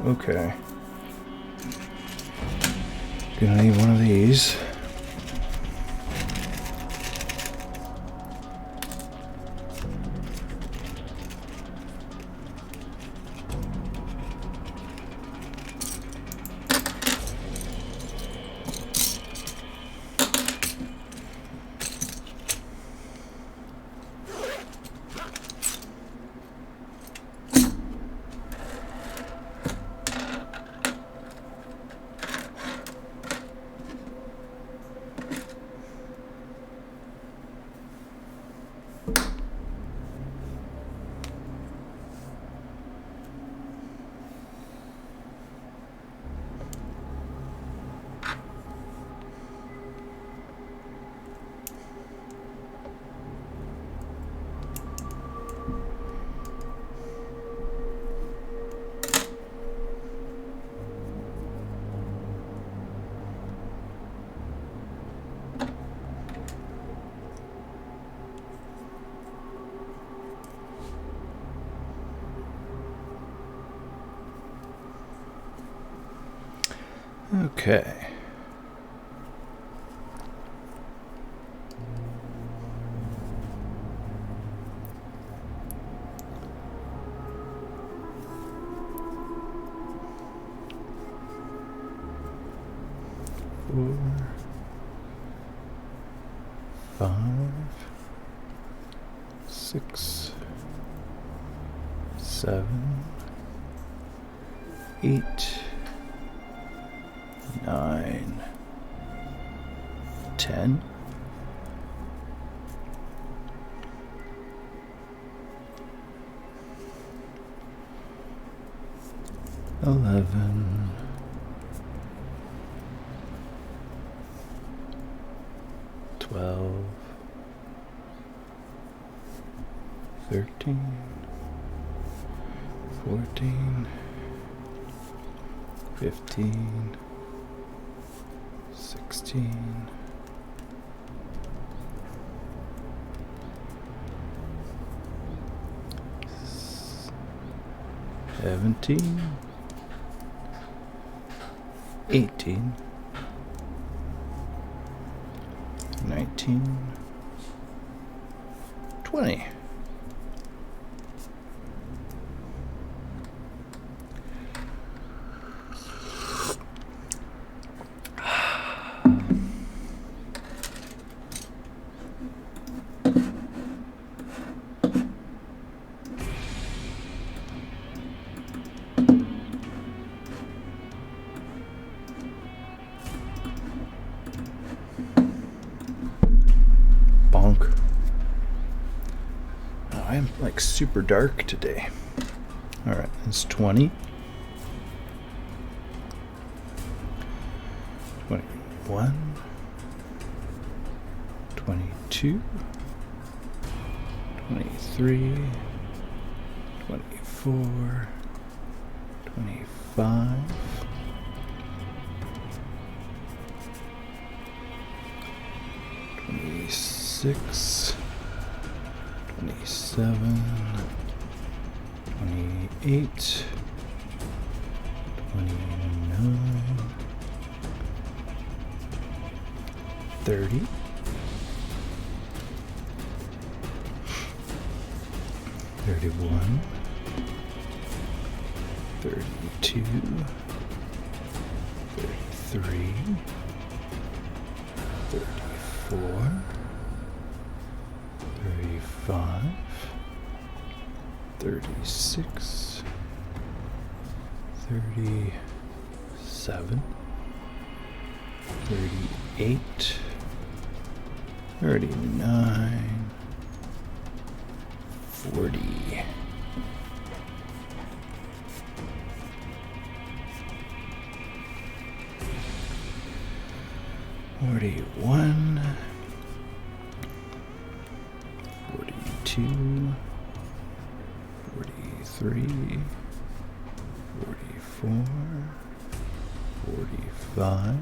Okay. Gonna need one of these. Okay. Four, 5, 6, 7, 8, 9, 10, 11, 12, 13, 14, 15, 16, 17, 18, 19, 20. Bonk. Oh, I am like super dark today. Alright, it's 20. 21. 22. 23. 24. 25. 26, 27, 28, 29, 30, 31, 32, 33, 34, 35, 36, 37, 38, 39, 40. 41, 42, 43, 44, 45,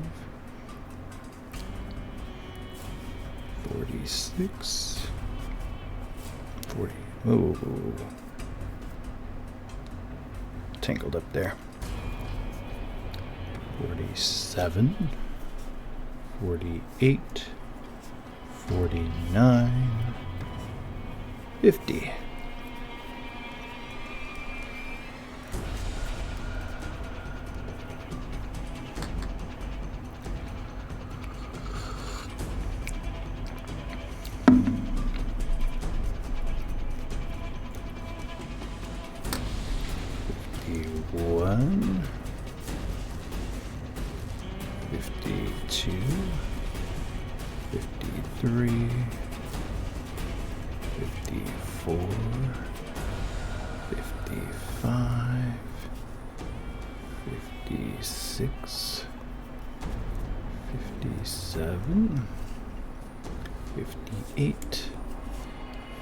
46, 40. Oh, tangled up there. 47, 48, 49, 50. One, 52, 53, 54, 55, 56, 57, 58,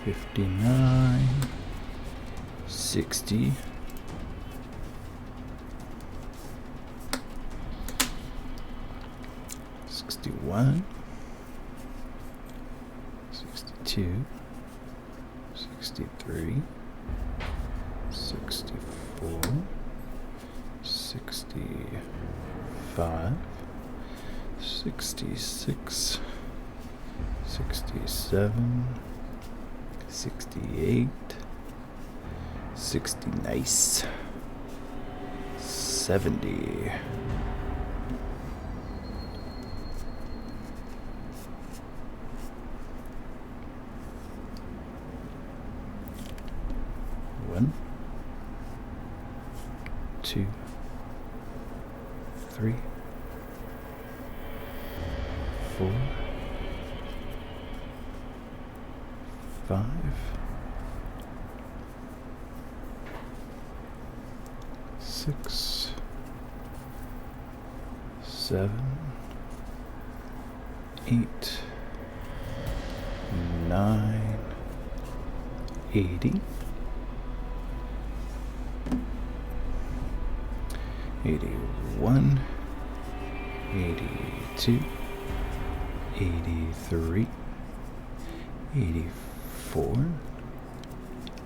59, 60, 61, 62, 63, 64, 65, 66, 67, 68, 60, nice, 70. One, 2, 3, 4, 5, 6, 7, 8, 9, 80, 81, 82, 83, 84,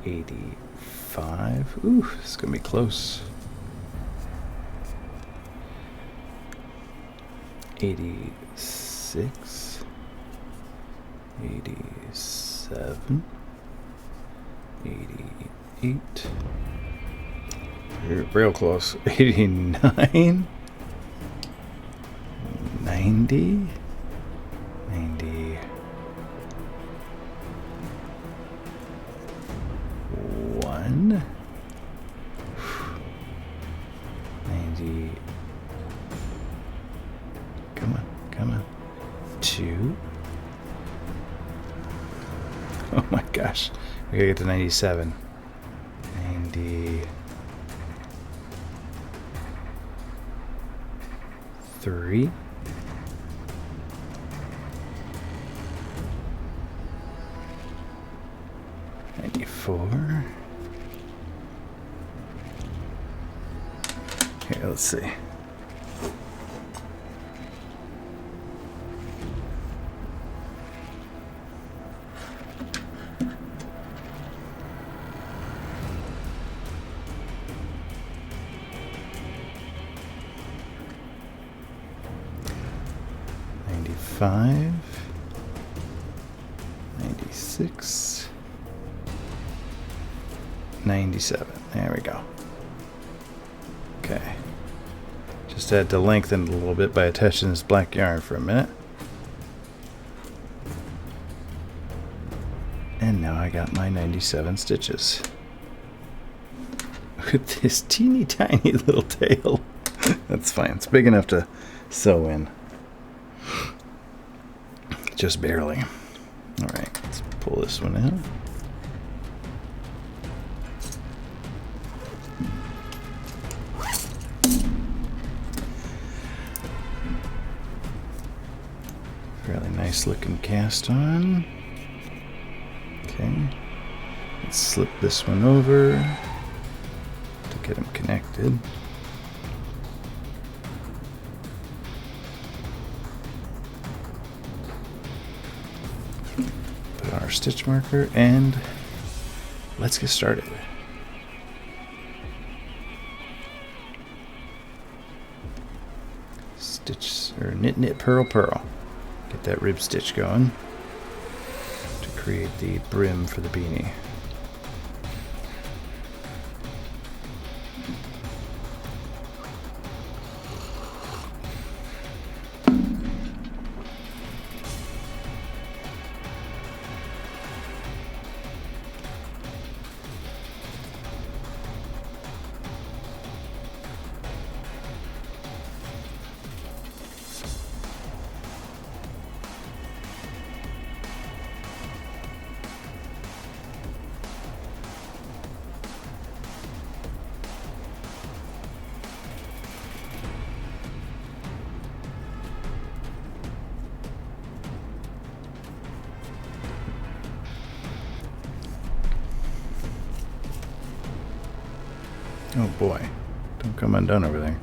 85. Ooh, this is gonna be close. 86, 87, 88. You're real close. 89, 90, 91, 90. Come on. 2. Oh my gosh. We gotta get to 97. 90. 3. 94. Here, let's see. Five, 96, 97. There we go. Okay. Just had to lengthen it a little bit by attaching this black yarn for a minute. And now I got my 97 stitches. With this teeny tiny little tail. That's fine. It's big enough to sew in. Just barely. All right, let's pull this one out. Fairly nice looking cast on. Okay, let's slip this one over to get them connected. Our stitch marker, and let's get started. stitch, or knit, knit, purl, purl. Get that rib stitch going to create the brim for the beanie. Oh boy, don't come undone over there.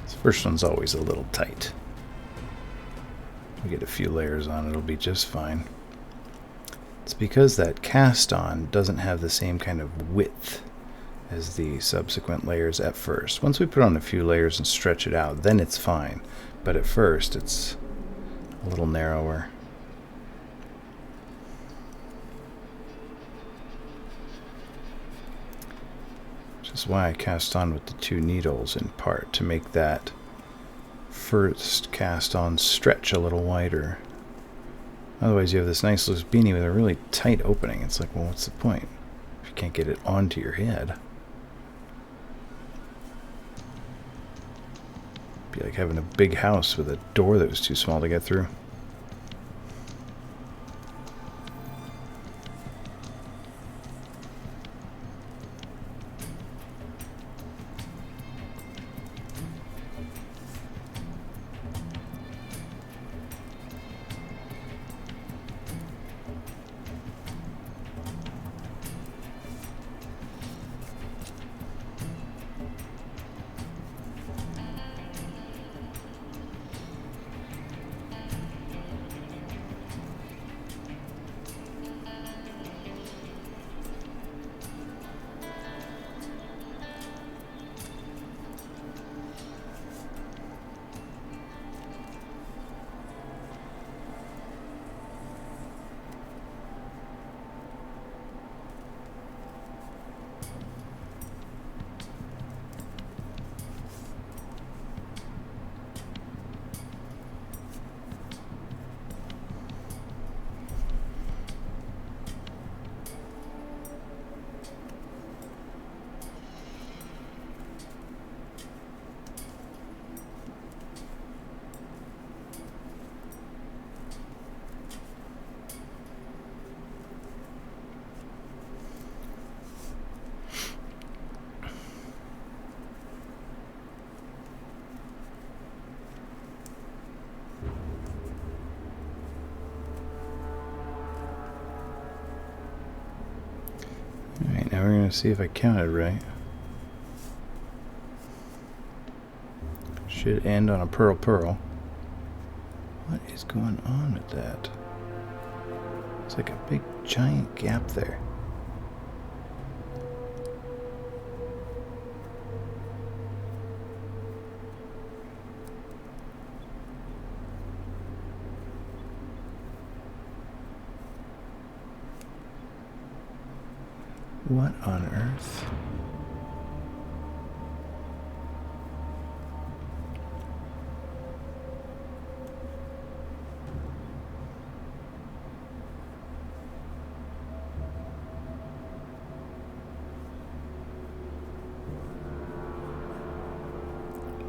This first one's always a little tight. We get a few layers on, it'll be just fine. It's because that cast on doesn't have the same kind of width as the subsequent layers at first. Once we put on a few layers and stretch it out, then it's fine. But at first, it's a little narrower. Which is why I cast on with the 2 needles in part, to make that first cast on stretch a little wider. Otherwise you have this nice loose beanie with a really tight opening. It's like, well, what's the point if you can't get it onto your head? It'd be like having a big house with a door that was too small to get through. Alright, now we're going to see if I counted right. Should end on a purl purl. What is going on with that? It's like a big giant gap there. What on earth?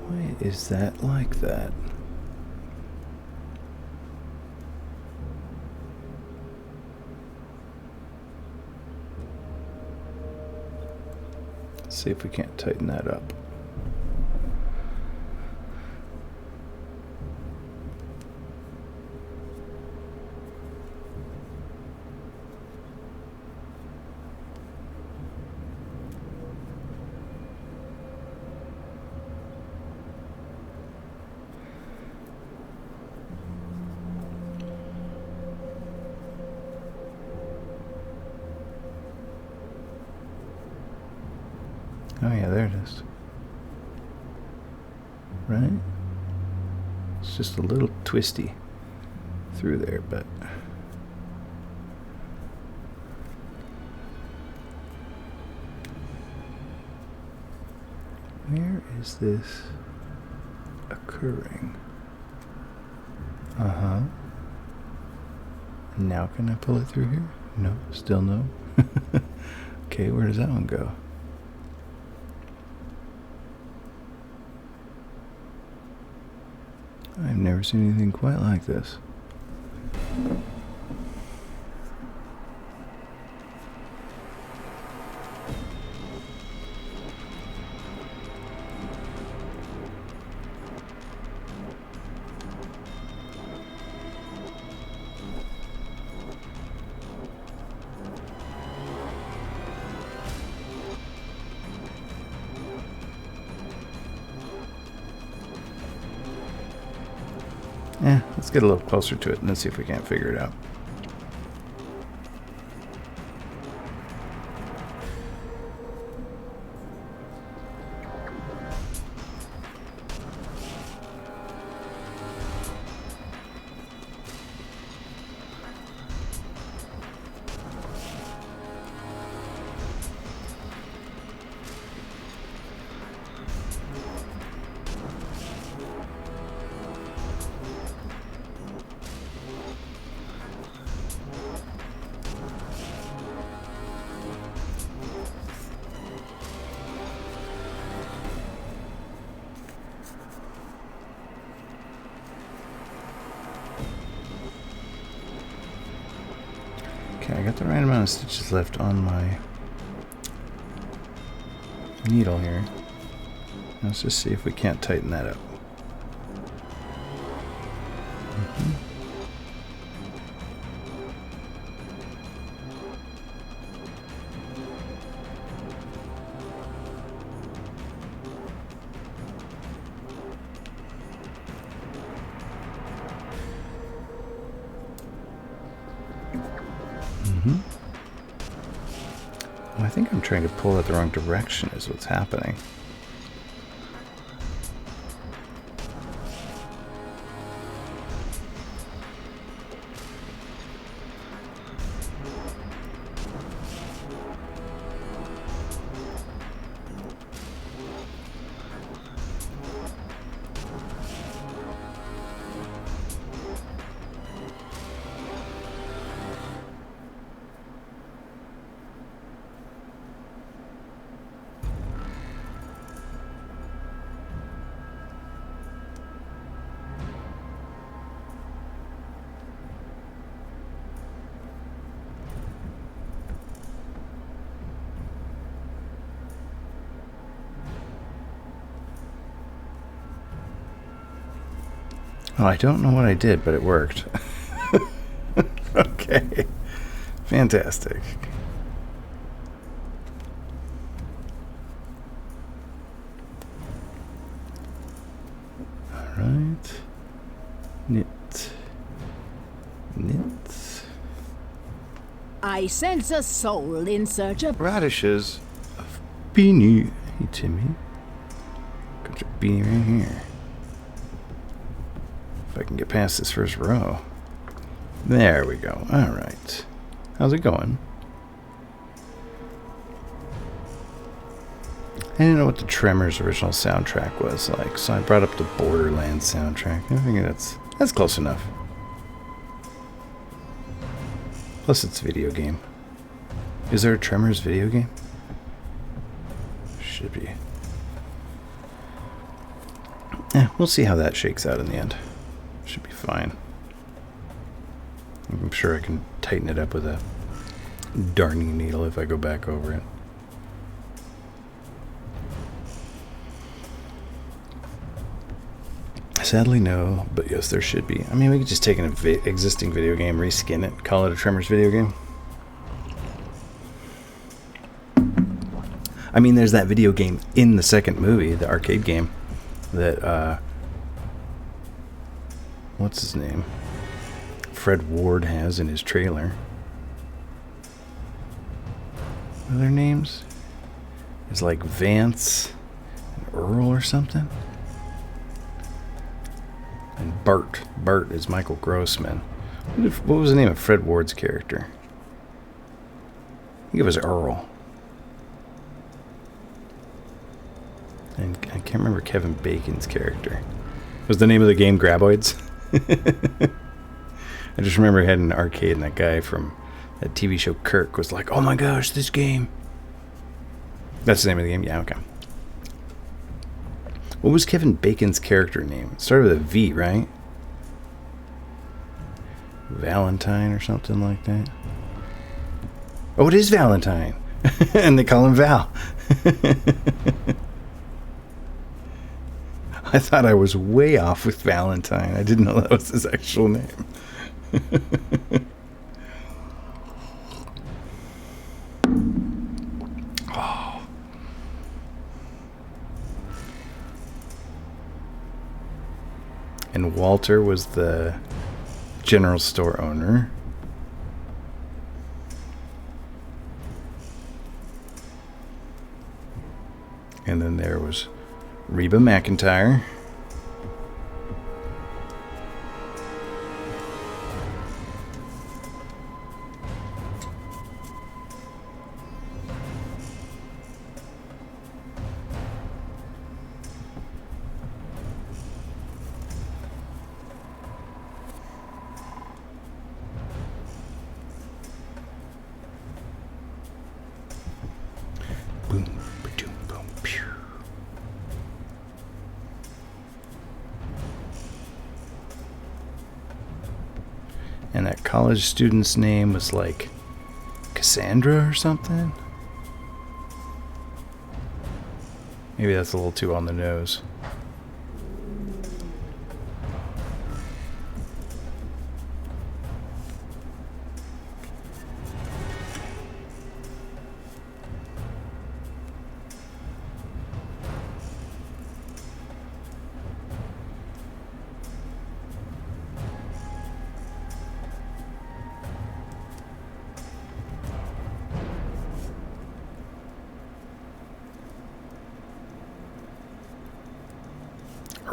Why is that like that? See if we can't tighten that up. Oh yeah, there it is. Right? It's just a little twisty through there, but... Where is this occurring? Uh-huh. Now can I pull it through here? No, still no. Okay, where does that one go? I've never seen anything quite like this. Let's get a little closer to it and then see if we can't figure it out. Okay, I got the right amount of stitches left on my needle here. Let's just see if we can't tighten that up. Well, I think I'm trying to pull it the wrong direction is what's happening. Oh, I don't know what I did, but it worked. Okay. Fantastic. All right. Knit. Knit. I sense a soul in search of radishes of Beanie. Hey, Timmy. Got your Beanie right here. If I can get past this first row. There we go. All right. How's it going? I didn't know what the Tremors original soundtrack was like, so I brought up the Borderlands soundtrack. I think that's close enough. Plus, it's a video game. Is there a Tremors video game? Should be. Yeah, we'll see how that shakes out in the end. Should be fine. I'm sure I can tighten it up with a darning needle if I go back over it. Sadly, no, but yes, there should be. I mean, we could just take an existing video game, reskin it, call it a Tremors video game. I mean, there's that video game in the second movie, the arcade game, that, what's his name? Fred Ward has in his trailer. What are their names? is like Vance and Earl or something. And Bart. Bart is Michael Grossman. What was the name of Fred Ward's character? I think it was Earl. And I can't remember Kevin Bacon's character. Was the name of the game Graboids? I just remember I had an arcade and that guy from that TV show Kirk was like, oh my gosh, this game. That's the name of the game? Yeah, okay. What was Kevin Bacon's character name? It started with a V, right? Valentine or something like that. Oh, it is Valentine. And they call him Val. I thought I was way off with Valentine. I didn't know that was his actual name. Oh. And Walter was the general store owner. And then there was Reba McEntire. Boom, ba-doom, boom, pew. And that college student's name was like Cassandra or something? Maybe that's a little too on the nose.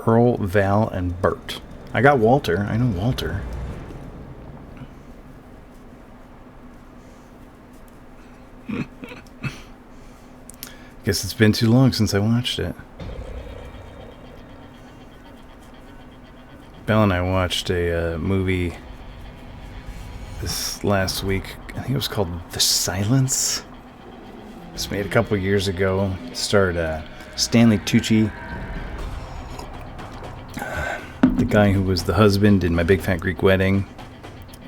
Earl, Val, and Bert. I got Walter. I know Walter. Guess it's been too long since I watched it. Belle and I watched a movie this last week. I think it was called The Silence. It was made a couple years ago. It starred Stanley Tucci, the guy who was the husband in My Big Fat Greek Wedding.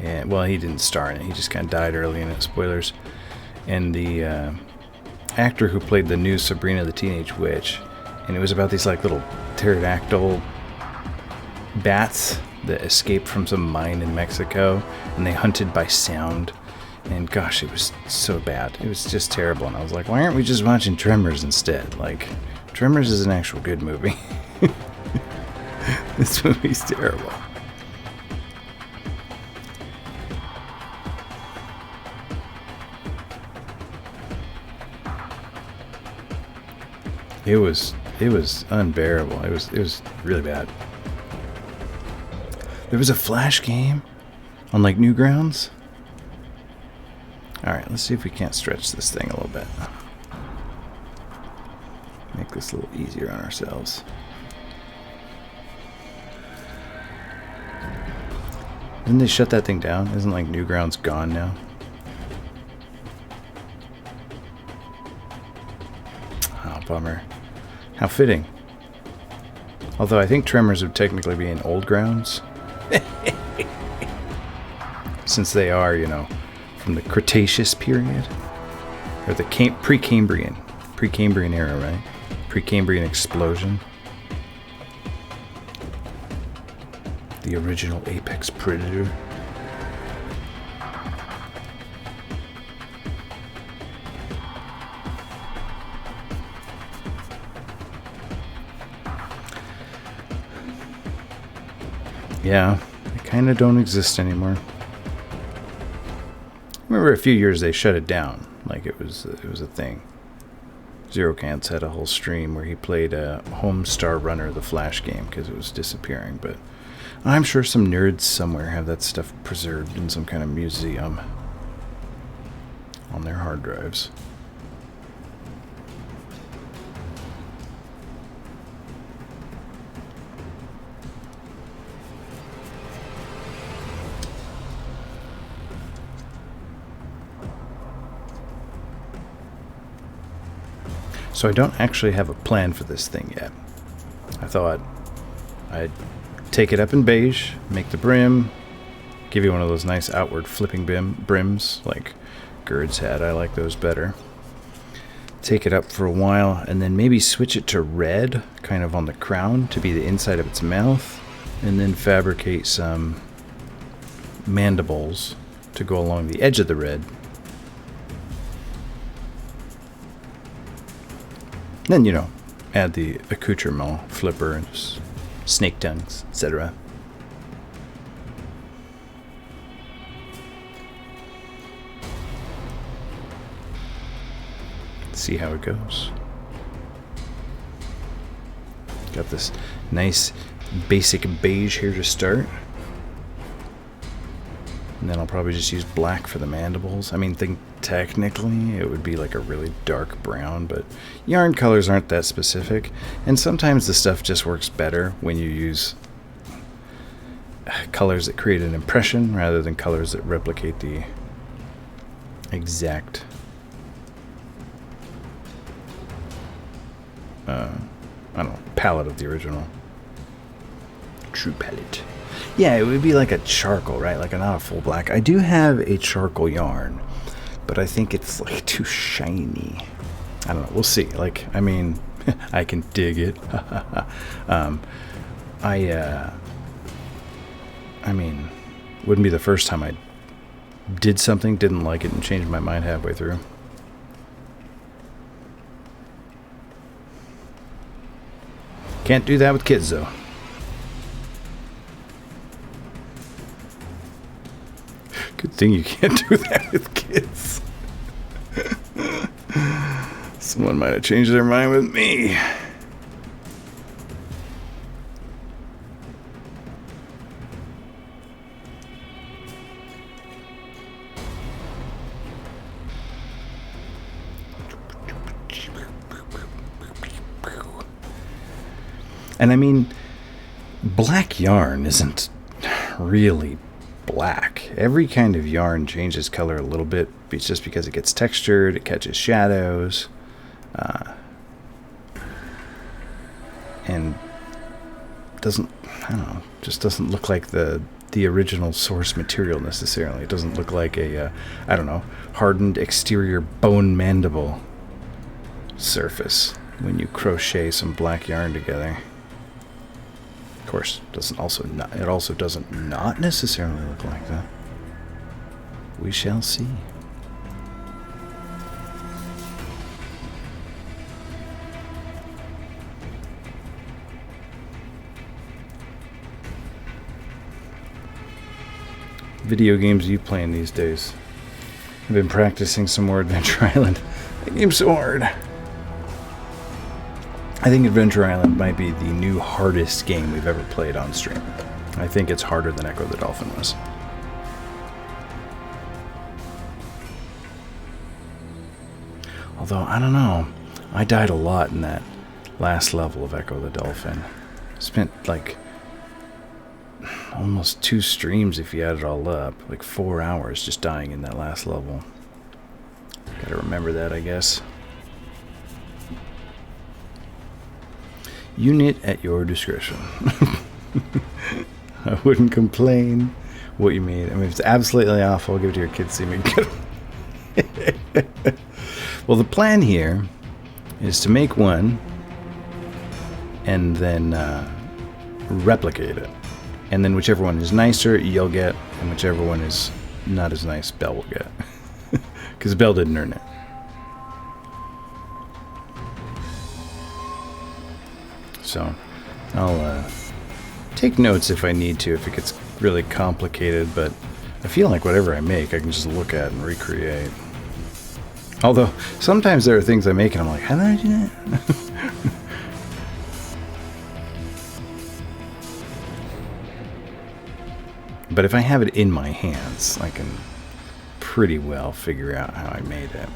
And, well, he didn't star in it. He just kind of died early in it. Spoilers. And the actor who played the new Sabrina the Teenage Witch. And it was about these like little pterodactyl bats that escaped from some mine in Mexico. And they hunted by sound. And gosh, it was so bad. It was just terrible. And I was like, why aren't we just watching Tremors instead? Like, Tremors is an actual good movie. This movie's terrible. It was unbearable. It was really bad. There was a Flash game on like Newgrounds. All right, let's see if we can't stretch this thing a little bit. Make this a little easier on ourselves. Didn't they shut that thing down? Isn't like Newgrounds gone now? Oh, bummer. How fitting. Although I think Tremors would technically be in Old Grounds. Since they are, you know, from the Cretaceous period. Or the Precambrian. Precambrian era, right? Precambrian explosion. The original apex predator. Yeah, they kind of don't exist anymore. I remember a few years they shut it down, like it was a thing. Zero Cants had a whole stream where he played Homestar Runner, the Flash game, because it was disappearing. But I'm sure some nerds somewhere have that stuff preserved in some kind of museum on their hard drives. So I don't actually have a plan for this thing yet. I thought I'd take it up in beige, make the brim, give you one of those nice outward flipping brims like Gerd's had. I like those better. Take it up for a while and then maybe switch it to red, kind of on the crown, to be the inside of its mouth, and then fabricate some mandibles to go along the edge of the red. Then, you know, add the accoutrement, flipper, and snake tongues, etc. See how it goes. Got this nice basic beige here to start. And then I'll probably just use black for the mandibles. I mean, technically it would be like a really dark brown, but yarn colors aren't that specific. And sometimes the stuff just works better when you use colors that create an impression rather than colors that replicate the exact I don't know, palette of the original. True palette. Yeah, it would be like a charcoal, right? Like not a full black. I do have a charcoal yarn, but I think it's like too shiny. I don't know. We'll see. Like, I mean, I can dig it. I mean, wouldn't be the first time I did something, didn't like it, and changed my mind halfway through. Can't do that with kids, though. Good thing you can't do that with kids. Someone might have changed their mind with me. And I mean, black yarn isn't really black. Every kind of yarn changes color a little bit. It's just because it gets textured, it catches shadows, and doesn't, I don't know, just doesn't look like the original source material necessarily. It doesn't look like a, I don't know, hardened exterior bone mandible surface when you crochet some black yarn together. Of course, it also doesn't not necessarily look like that. We shall see. Video games are you playing these days? I've been practicing some more Adventure Island. That game's so hard. I think Adventure Island might be the new hardest game we've ever played on stream. I think it's harder than Echo the Dolphin was. Although, I don't know. I died a lot in that last level of Echo the Dolphin. Spent like almost 2 streams if you add it all up. Like 4 hours just dying in that last level. Gotta remember that, I guess. Unit at your discretion. I wouldn't complain what you made. I mean, if it's absolutely awful, give it to your kids so you can get. Well, the plan here is to make one and then replicate it. And then whichever one is nicer, you'll get, and whichever one is not as nice, Belle will get. Because Belle didn't earn it. So, I'll take notes if I need to, if it gets really complicated, but I feel like whatever I make, I can just look at and recreate. Although, sometimes there are things I make and I'm like, how did I do that? But if I have it in my hands, I can pretty well figure out how I made it.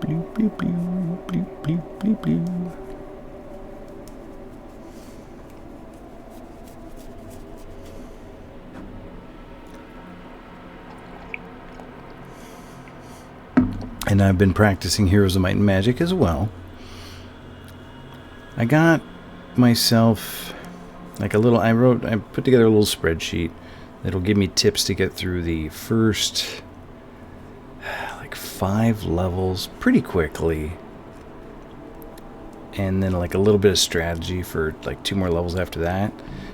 Bloop, bloop, bloop, bloop, bloop, bloop, bloop. And I've been practicing Heroes of Might and Magic as well. I got myself like a little, I put together a little spreadsheet that'll give me tips to get through the first like 5 levels pretty quickly. And then like a little bit of strategy for like 2 more levels after that.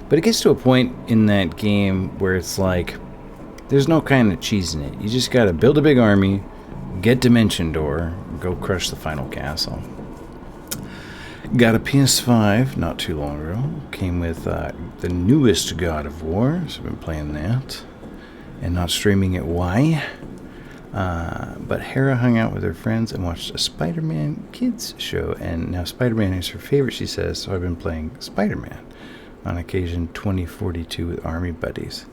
But it gets to a point in that game where it's like, there's no kind of cheesing it. You just gotta build a big army, get Dimension Door, go crush the final castle. Got a PS5 not too long ago. Came with the newest God of War, so I've been playing that. And not streaming it. Why? But Hera hung out with her friends and watched a Spider-Man kids show, and now Spider-Man is her favorite, she says, so I've been playing Spider-Man. On occasion 2042 with army buddies.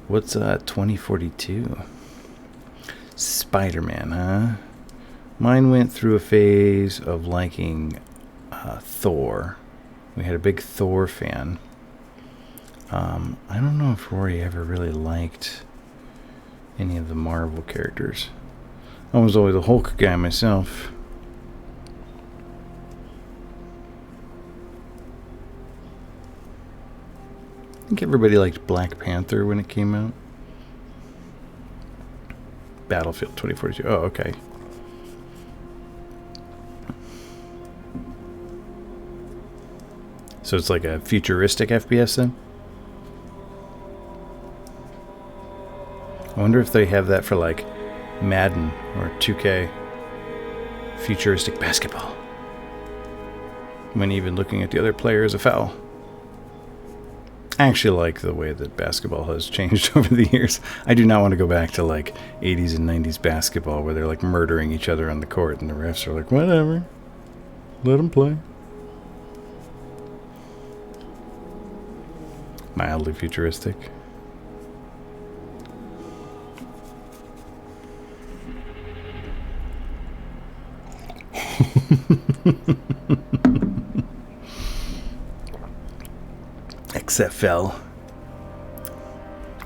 What's 2042? Spider-Man, huh? Mine went through a phase of liking Thor. We had a big Thor fan. I don't know if Rory ever really liked any of the Marvel characters. I was always a Hulk guy myself. I think everybody liked Black Panther when it came out. Battlefield 2042. Oh, okay. So it's like a futuristic FPS then? I wonder if they have that for like Madden or 2K. Futuristic basketball. When even looking at the other player as a foul. I actually like the way that basketball has changed over the years. I do not want to go back to like 80s and 90s basketball where they're like murdering each other on the court and the refs are like, whatever, let them play. Mildly futuristic. XFL.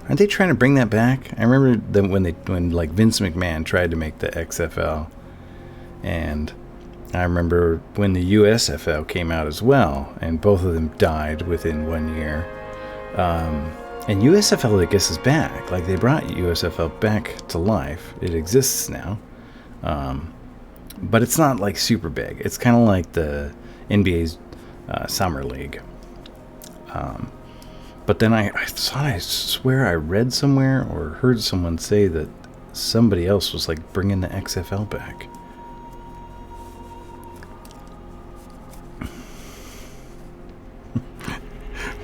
Aren't they trying to bring that back? I remember them when like Vince McMahon tried to make the XFL, and I remember when the USFL came out as well, and both of them died within 1 year. And USFL, I guess, is back. Like they brought USFL back to life. It exists now, but it's not like super big. It's kind of like the NBA's Summer League. But then I swear I read somewhere or heard someone say that somebody else was like bringing the XFL back.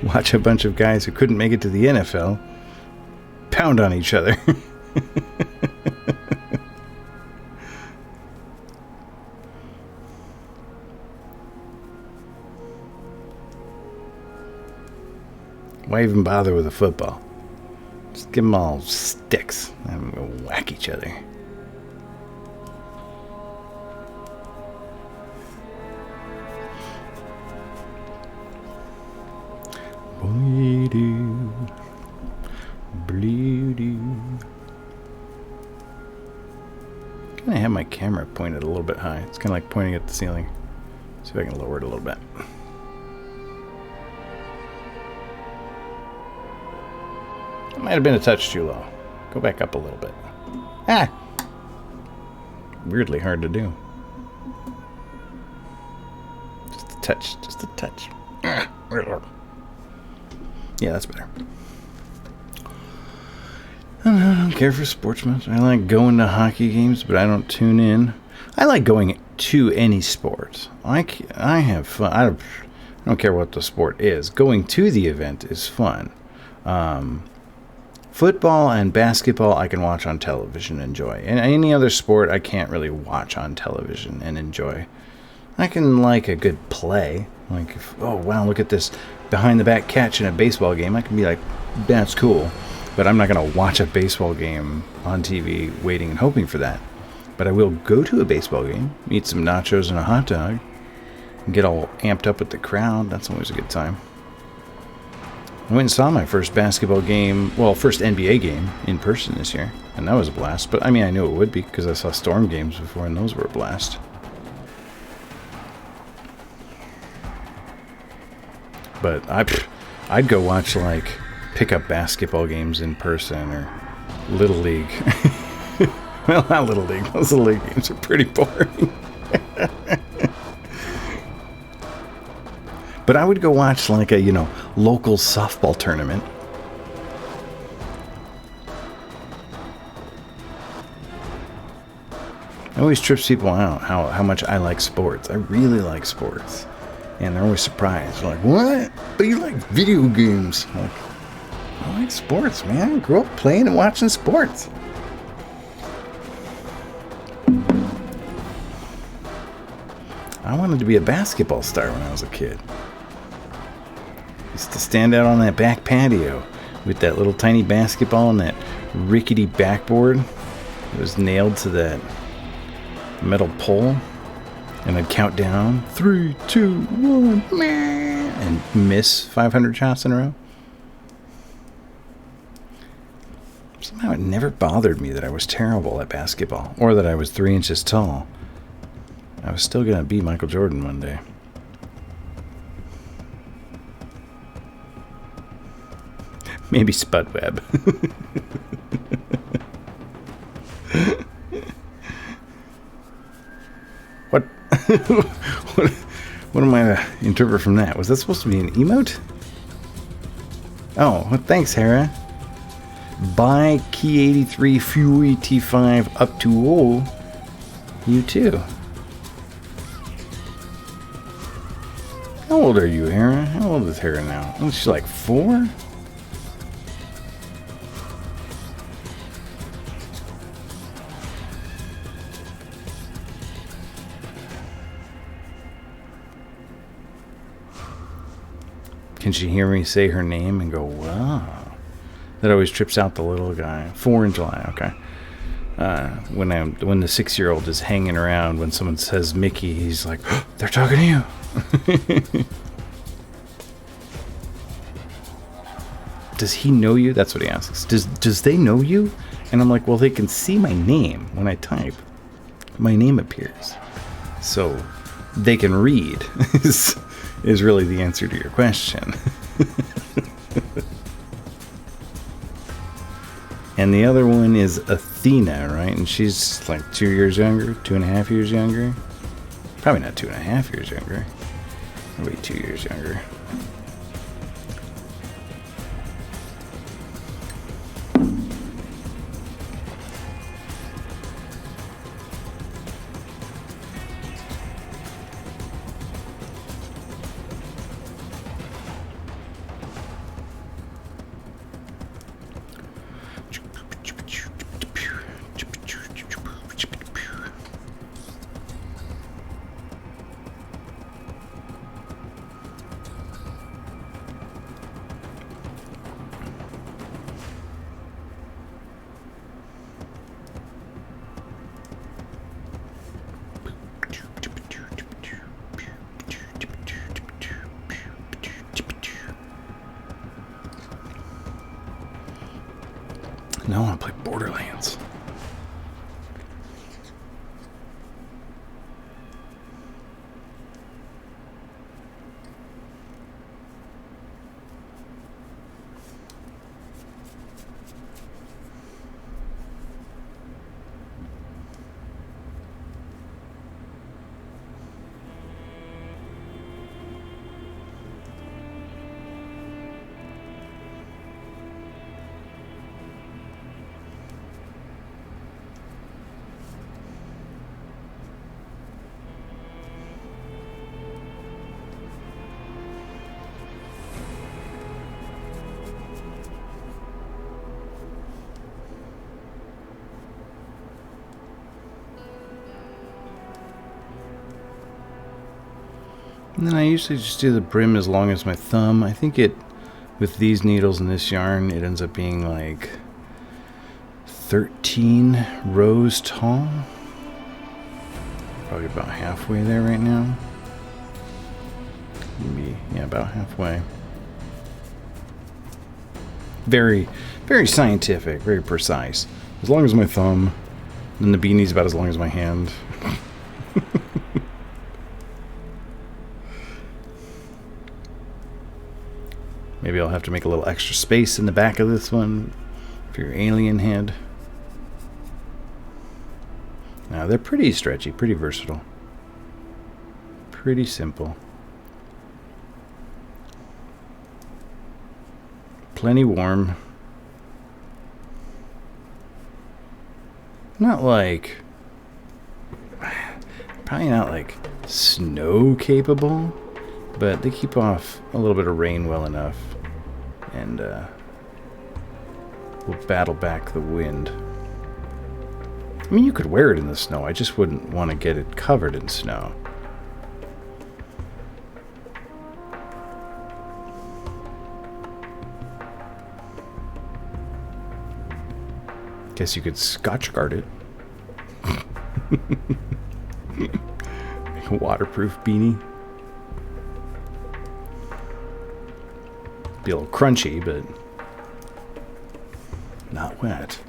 Watch a bunch of guys who couldn't make it to the NFL pound on each other. Why even bother with a football? Just give them all sticks and go whack each other. Bleedoo, bleedoo. I'm gonna have my camera pointed a little bit high. It's kind of like pointing at the ceiling. See if I can lower it a little bit. It might have been a touch too low. Go back up a little bit. Ah! Weirdly hard to do. Just a touch. Just a touch. Yeah, that's better. I don't care for sports much. I like going to hockey games, but I don't tune in. I like going to any sport. I have fun. I don't care what the sport is. Going to the event is fun. Football and basketball I can watch on television and enjoy. And any other sport I can't really watch on television and enjoy. I can like a good play. Like, oh wow, look at this behind the back catch in a baseball game. I can be like, that's cool. But I'm not going to watch a baseball game on TV waiting and hoping for that. But I will go to a baseball game, eat some nachos and a hot dog, and get all amped up with the crowd. That's always a good time. I went and saw my first basketball game, well, first NBA game in person this year. And that was a blast. But I mean, I knew it would be because I saw Storm games before and those were a blast. But I'd go watch like pickup basketball games in person or Little League. Well, not Little League. Those Little League games are pretty boring. But I would go watch like a, local softball tournament. It always trips people out how much I like sports. I really like sports. And they're always surprised. They're like, what? But you like video games. I'm like, I like sports, man. I grew up playing and watching sports. I wanted to be a basketball star when I was a kid. Used to stand out on that back patio with that little tiny basketball and that rickety backboard. It was nailed to that metal pole. And I'd count down 3, 2, 1, and miss 500 shots in a row. Somehow it never bothered me that I was terrible at basketball or that I was 3 inches tall. I was still going to beat Michael Jordan one day. Maybe Spud Webb. What? What am I to interpret from that? Was that supposed to be an emote? Oh, well, thanks, Hera. Buy Key 83 Fury T5 up to all. You too. How old are you, Hera? How old is Hera now? Oh, she's like 4? Can she hear me say her name and go, wow? That always trips out the little guy. 4 in July, okay. When the 6-year-old is hanging around, when someone says Mickey, he's like, oh, they're talking to you. Does he know you? That's what he asks. Does they know you? And I'm like, well, they can see my name when I type. My name appears. So they can read is really the answer to your question. And the other one is Athena, right? And she's like 2 years younger, 2.5 years younger. Probably not 2.5 years younger. Maybe 2 years younger. And then I usually just do the brim as long as my thumb. I think with these needles and this yarn, it ends up being like 13 rows tall. Probably about halfway there right now. Maybe, yeah, about halfway. Very, very scientific, very precise. As long as my thumb. And the beanie's about as long as my hand. Maybe I'll have to make a little extra space in the back of this one for your alien head. Now, they're pretty stretchy, pretty versatile. Pretty simple. Plenty warm. Not like... Probably not like snow capable, but they keep off a little bit of rain well enough. And will battle back the wind. I mean, you could wear it in the snow. I just wouldn't want to get it covered in snow. Guess you could Scotch guard it. Make a waterproof beanie. Be a little crunchy, but not wet.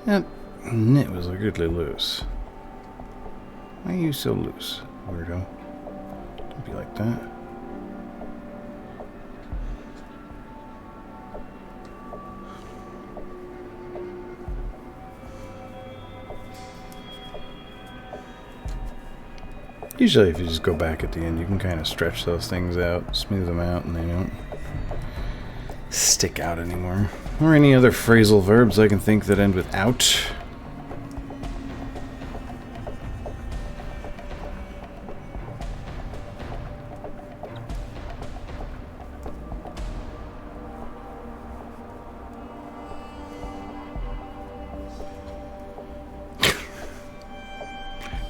That knit was goodly loose. Why are you so loose, weirdo? Don't be like that. Usually if you just go back at the end, you can kind of stretch those things out, smooth them out, and they don't stick out anymore. Or any other phrasal verbs I can think that end with out.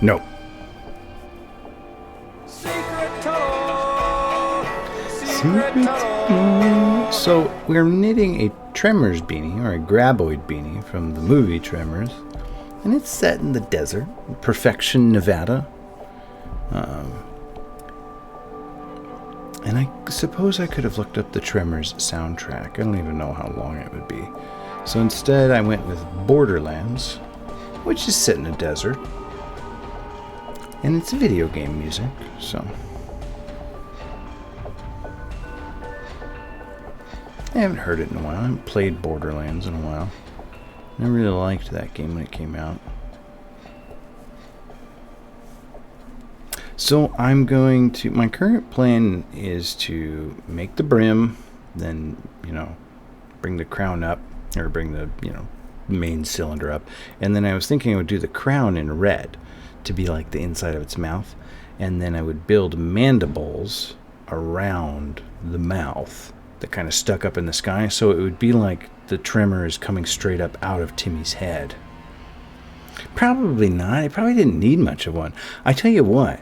No. Secret tunnel. So we're knitting a Tremors beanie, or a Graboid beanie from the movie Tremors, and it's set in the desert, Perfection, Nevada. And I suppose I could have looked up the Tremors soundtrack. I don't even know how long it would be. So instead I went with Borderlands, which is set in a desert. And it's video game music, so... I haven't heard it in a while. I haven't played Borderlands in a while. I really liked that game when it came out. So I'm going to... My current plan is to make the brim, then, bring the crown up, or bring the, main cylinder up. And then I was thinking I would do the crown in red to be like the inside of its mouth. And then I would build mandibles around the mouth that kind of stuck up in the sky. So it would be like the tremor is coming straight up out of Timmy's head. Probably not. He probably didn't need much of one. I tell you what,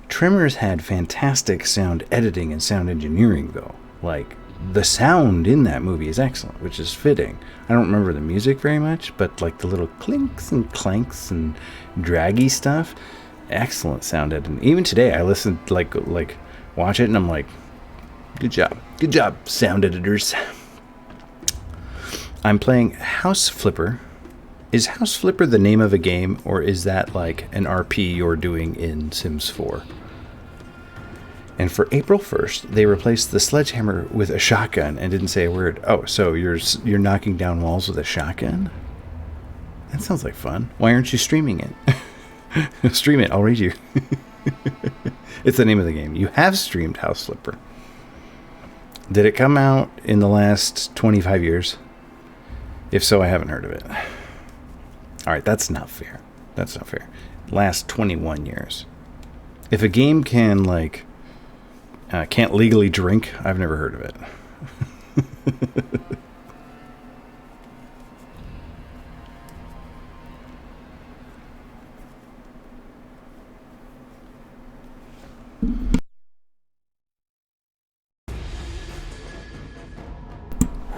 Tremors had fantastic sound editing and sound engineering, though. Like, the sound in that movie is excellent, which is fitting. I don't remember the music very much, but like the little clinks and clanks and draggy stuff, excellent sound editing. Even today, I listen, like watch it, and I'm like, good job, sound editors. I'm playing House Flipper. Is House Flipper the name of a game, or is that like an RP you're doing in Sims 4? And for April 1st, they replaced the sledgehammer with a shotgun and didn't say a word. Oh, so you're knocking down walls with a shotgun? That sounds like fun. Why aren't you streaming it? Stream it, I'll read you. It's the name of the game. You have streamed House Flipper. Did it come out in the last 25 years? If so, I haven't heard of it. Alright, that's not fair. That's not fair. Last 21 years. If a game can, like, can't legally drink, I've never heard of it.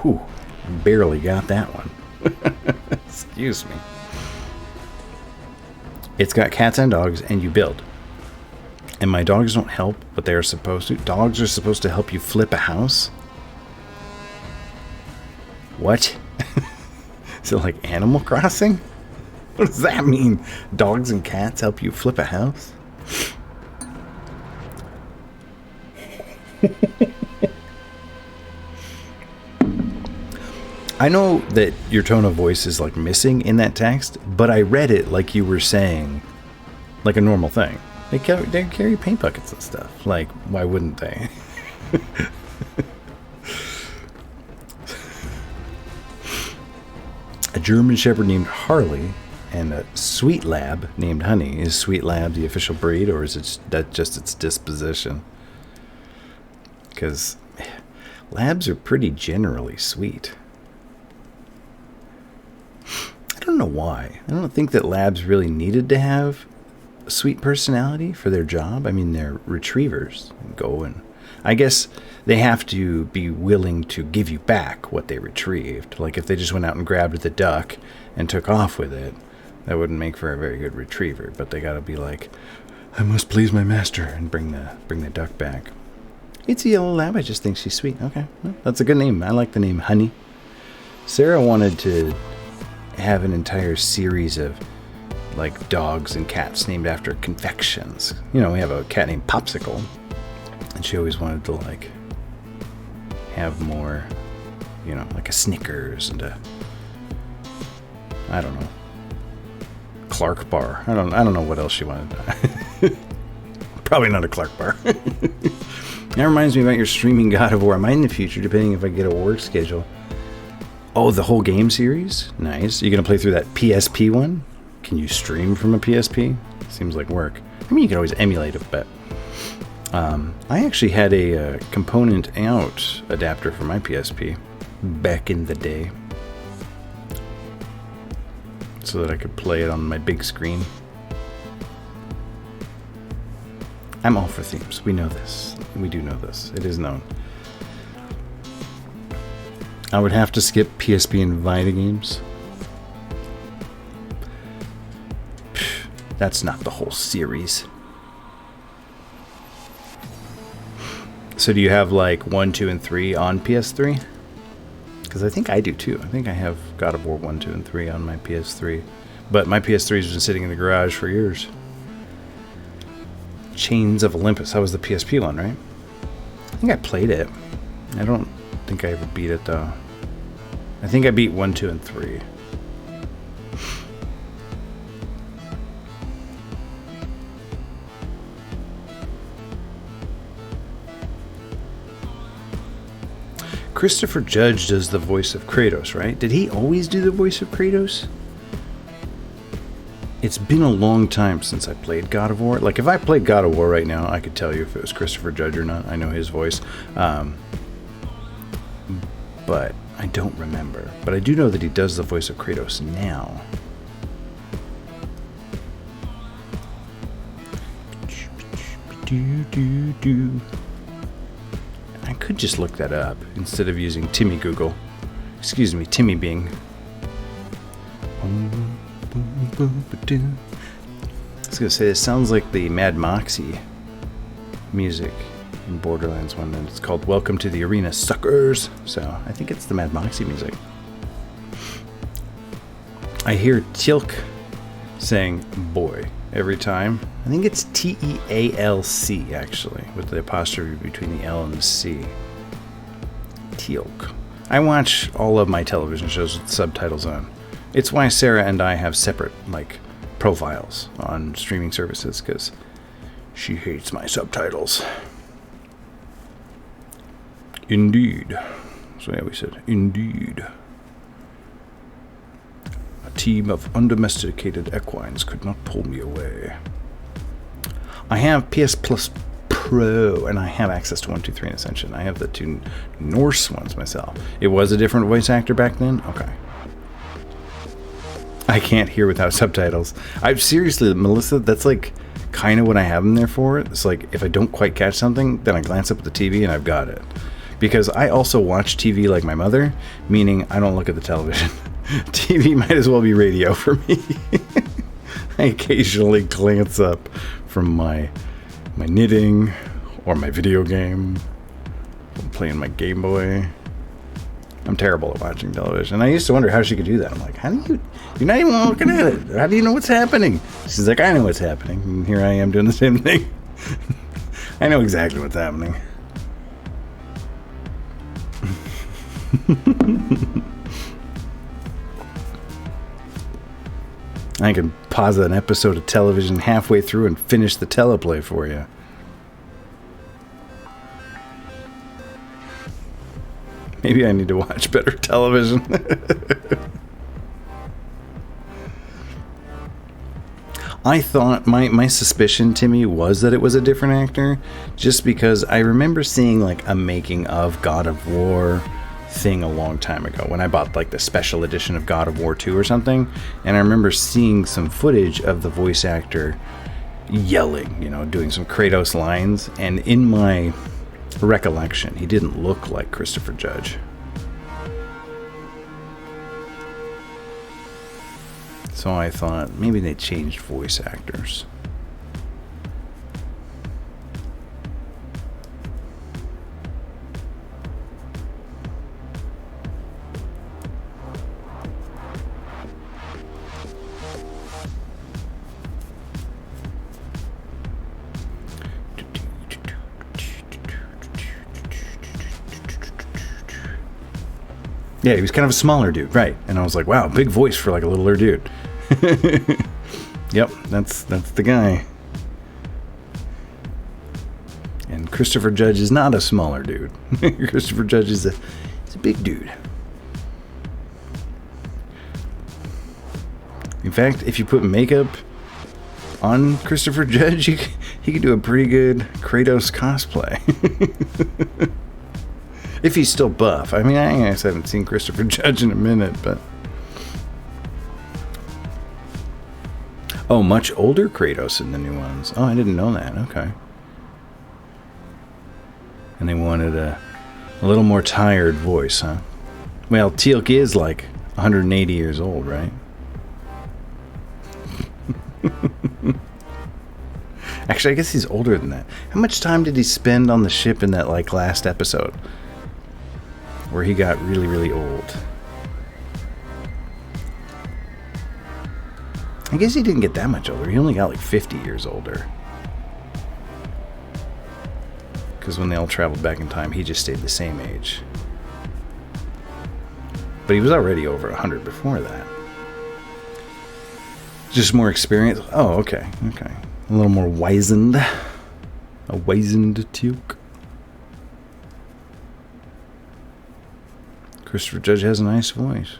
Whew, barely got that one. Excuse me. It's got cats and dogs, and you build. And my dogs don't help, but they are supposed to. Dogs are supposed to help you flip a house? What? Is it like Animal Crossing? What does that mean? Dogs and cats help you flip a house? I know that your tone of voice is like missing in that text, but I read it like you were saying like a normal thing. They carry paint buckets and stuff. Like, why wouldn't they? A German Shepherd named Harley and a Sweet Lab named Honey. Is Sweet Lab the official breed, or is it just its disposition? Because labs are pretty generally sweet. I don't know why. I don't think that labs really needed to have a sweet personality for their job. I mean, they're retrievers. Go and I guess they have to be willing to give you back what they retrieved. Like if they just went out and grabbed the duck and took off with it, that wouldn't make for a very good retriever. But they got to be like, I must please my master, and bring the duck back. It's a yellow lab. I just think she's sweet. Okay, well, that's a good name. I like the name Honey. Sarah wanted to have an entire series of like dogs and cats named after confections. You know, we have a cat named Popsicle, and she always wanted to like have more, you know, like a Snickers and a, I don't know, Clark bar. I don't know what else she wanted. Probably not a Clark bar. That reminds me about your streaming God of War. I might in the future, depending if I get a work schedule. Oh, the whole game series? Nice. Are you going to play through that PSP one? Can you stream from a PSP? Seems like work. I mean, you can always emulate it, but... I actually had a component out adapter for my PSP back in the day. So that I could play it on my big screen. I'm all for themes. We know this. We do know this. It is known. I would have to skip PSP and Vita games. That's not the whole series. So do you have like 1, 2, and 3 on PS3? Because I think I do too. I think I have God of War 1, 2, and 3 on my PS3. But my PS3 has been sitting in the garage for years. Chains of Olympus. That was the PSP one, right? I think I played it. I don't think I ever beat it though. I think I beat 1, 2, and 3. Christopher Judge does the voice of Kratos, right? Did he always do the voice of Kratos? It's been a long time since I played God of War. Like, if I played God of War right now, I could tell you if it was Christopher Judge or not. I know his voice. but I don't remember. But I do know that he does the voice of Kratos now. I could just look that up instead of using Timmy Google. Excuse me, Timmy Bing. I was gonna say, it sounds like the Mad Moxie music in Borderlands 1, and it's called Welcome to the Arena, Suckers. So I think it's the Mad Moxie music. I hear Tilk saying boy every time. I think it's Tealc actually, with the apostrophe between the L and the C. Tealc. I watch all of my television shows with subtitles on. It's why Sarah and I have separate, profiles on streaming services, because she hates my subtitles. Indeed. So yeah, we said, indeed. A team of undomesticated equines could not pull me away. I have PS Plus Pro, and I have access to 1, 2, 3 and Ascension. I have the 2 Norse ones myself. It was a different voice actor back then? Okay. I can't hear without subtitles. Seriously, Melissa, that's kind of what I have them there for. It's if I don't quite catch something, then I glance up at the TV and I've got it. Because I also watch TV like my mother, meaning I don't look at the television. TV might as well be radio for me. I occasionally glance up from my knitting or my video game. I'm playing my Game Boy. I'm terrible at watching television. And I used to wonder how she could do that. I'm like, you're not even looking at it. How do you know what's happening? She's like, I know what's happening. And here I am doing the same thing. I know exactly what's happening. I can pause an episode of television halfway through and finish the teleplay for you. Maybe I need to watch better television. I thought, my suspicion, Timmy, was that it was a different actor, just because I remember seeing a making of God of War thing a long time ago when I bought the special edition of God of War 2 or something, and I remember seeing some footage of the voice actor yelling, doing some Kratos lines, and in my recollection, he didn't look like Christopher Judge. So I thought maybe they changed voice actors. Yeah, he was kind of a smaller dude, right? And I was like, wow, big voice for a littler dude. Yep, that's the guy. And Christopher Judge is not a smaller dude. Christopher Judge is a big dude. In fact, if you put makeup on Christopher Judge, he could do a pretty good Kratos cosplay. If he's still buff. I mean, I guess I haven't seen Christopher Judge in a minute, but... Oh, much older Kratos in the new ones. Oh, I didn't know that. Okay. And they wanted a little more tired voice, huh? Well, Teal'c is 180 years old, right? Actually, I guess he's older than that. How much time did he spend on the ship in that last episode? Where he got really, really old. I guess he didn't get that much older. He only got 50 years older. Because when they all traveled back in time, he just stayed the same age. But he was already over 100 before that. Just more experience. Oh, okay. A little more wizened. A wizened Teal'c. Christopher Judge has a nice voice.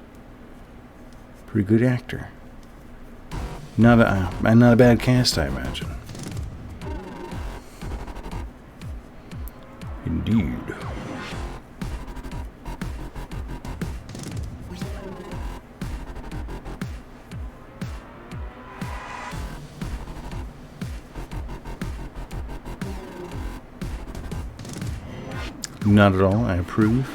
Pretty good actor. Not a bad cast, I imagine. Indeed. Not at all. I approve.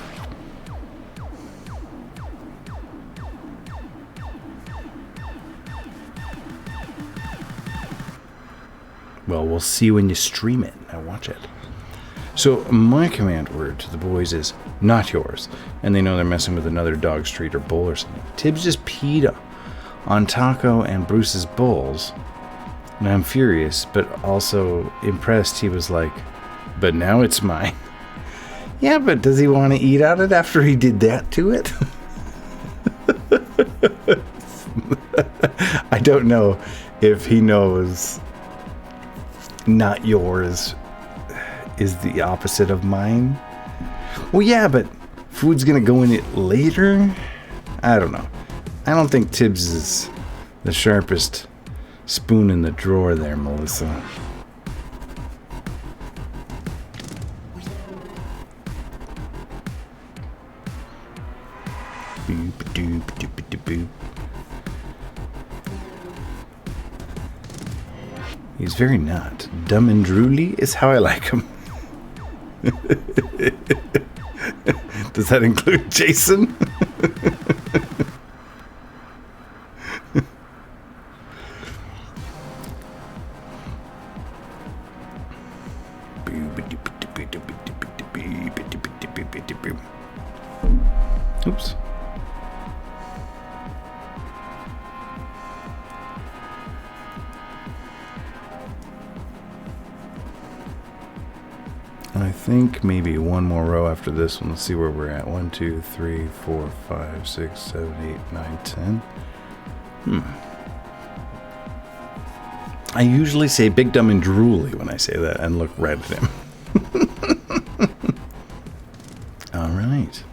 Well, we'll see when you stream it. Now watch it. So my command word to the boys is not yours. And they know they're messing with another dog's treat or bowl or something. Tibbs just peed on Taco and Bruce's bowls. And I'm furious, but also impressed. He was like, but now it's mine. Yeah, but does he want to eat on it after he did that to it? I don't know if he knows not yours is the opposite of mine. Well, yeah, but food's gonna go in it later? I don't know. I don't think Tibbs is the sharpest spoon in the drawer there, Melissa. Boop, doop, doop, doop, boop. He's very not. Dumb and drooly is how I like him. Does that include Jason? Oops. And I think maybe one more row after this one. Let's see where we're at. 1, 2, 3, 4, 5, 6, 7, 8, 9, 10. I usually say big, dumb, and drooly when I say that and look right at him. All right.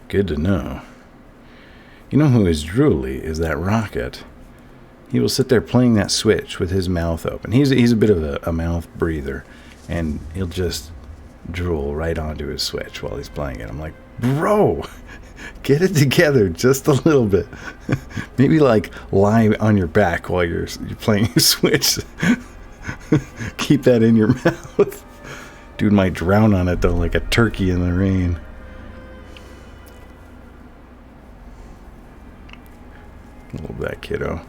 Good to know. You know who is drooly is that Rocket. He will sit there playing that Switch with his mouth open. He's a bit of a mouth breather, and he'll just drool right onto his Switch while he's playing it. I'm like, bro, get it together just a little bit. Maybe like lie on your back while you're playing your Switch. Keep that in your mouth. Dude might drown on it though, like a turkey in the rain. Love that kiddo.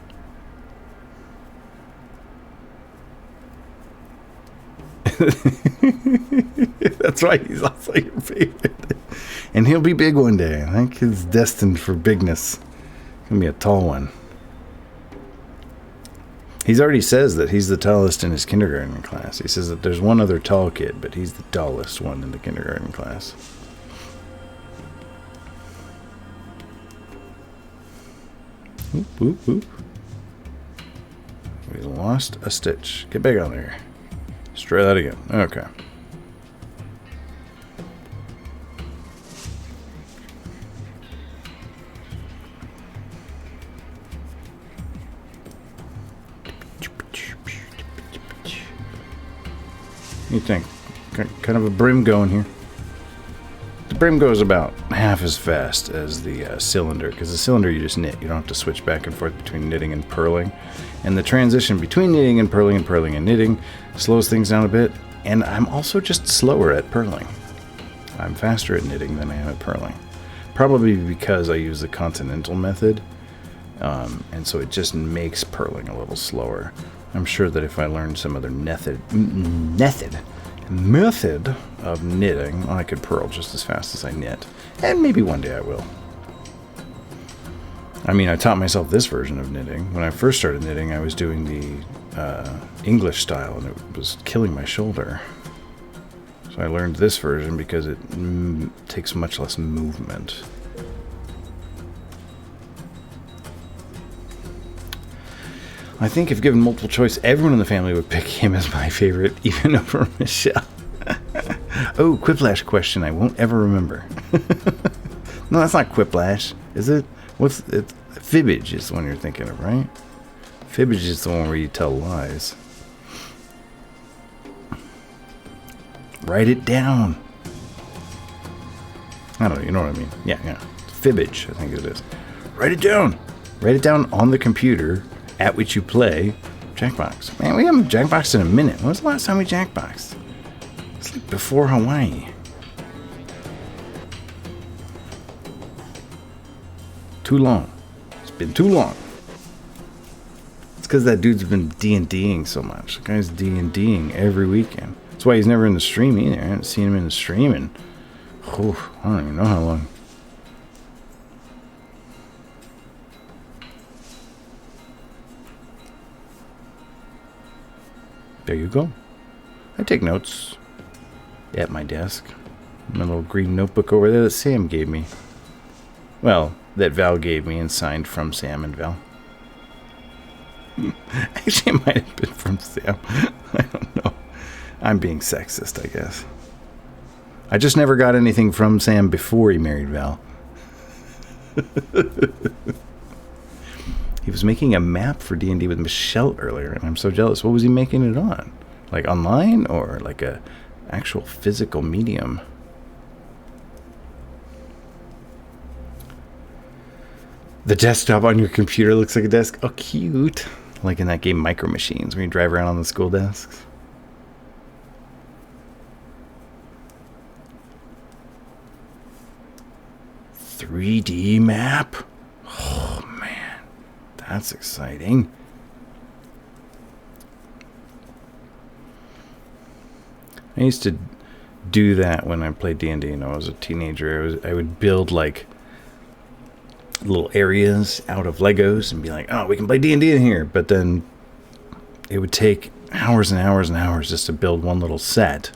That's right, he's also your favorite. And he'll be big one day. I think he's destined for bigness. He's gonna be a tall one. He's already says that he's the tallest in his kindergarten class. He says that there's one other tall kid, but he's the tallest one in the kindergarten class. Whoop, whoop, whoop. We lost a stitch. Get back on there. Let's try that again. Okay. What do you think? Kind of a brim going here. The brim goes about half as fast as the cylinder, because the cylinder you just knit. You don't have to switch back and forth between knitting and purling. And the transition between knitting and purling and knitting slows things down a bit. And I'm also just slower at purling. I'm faster at knitting than I am at purling. Probably because I use the continental method. And so it just makes purling a little slower. I'm sure that if I learned some other method of knitting, I could purl just as fast as I knit. And maybe one day I will. I mean, I taught myself this version of knitting. When I first started knitting, I was doing the English style, and it was killing my shoulder. So I learned this version because it takes much less movement. I think if given multiple choice, everyone in the family would pick him as my favorite, even over Michelle. Oh, Quiplash question I won't ever remember. No, that's not Quiplash, is it? What's it? Fibbage is the one you're thinking of, right? Fibbage is the one where you tell lies. Write it down. I don't know, you know what I mean. Yeah. Fibbage, I think it is. Write it down. Write it down on the computer at which you play Jackbox. Man, we haven't Jackboxed in a minute. When was the last time we Jackboxed? It's like before Hawaii. Too long. It's been too long. It's because that dude's been D&Ding so much. The guy's D&Ding every weekend. That's why he's never in the stream either. I haven't seen him in the stream in, I don't even know how long. There you go. I take notes at my desk. My little green notebook over there that Sam gave me. Well, that Val gave me and signed from Sam and Val. Actually, it might have been from Sam. I don't know. I'm being sexist, I guess. I just never got anything from Sam before he married Val. He was making a map for D&D with Michelle earlier, and I'm so jealous. What was he making it on? Like online or like a actual physical medium? The desktop on your computer looks like a desk. Oh, cute. Like in that game Micro Machines, where you drive around on the school desks. $3D map? Oh, man. That's exciting. I used to do that when I played D&D and I was a teenager. I would build like little areas out of Legos and be like, oh, we can play D&D in here. But then it would take hours and hours and hours just to build one little set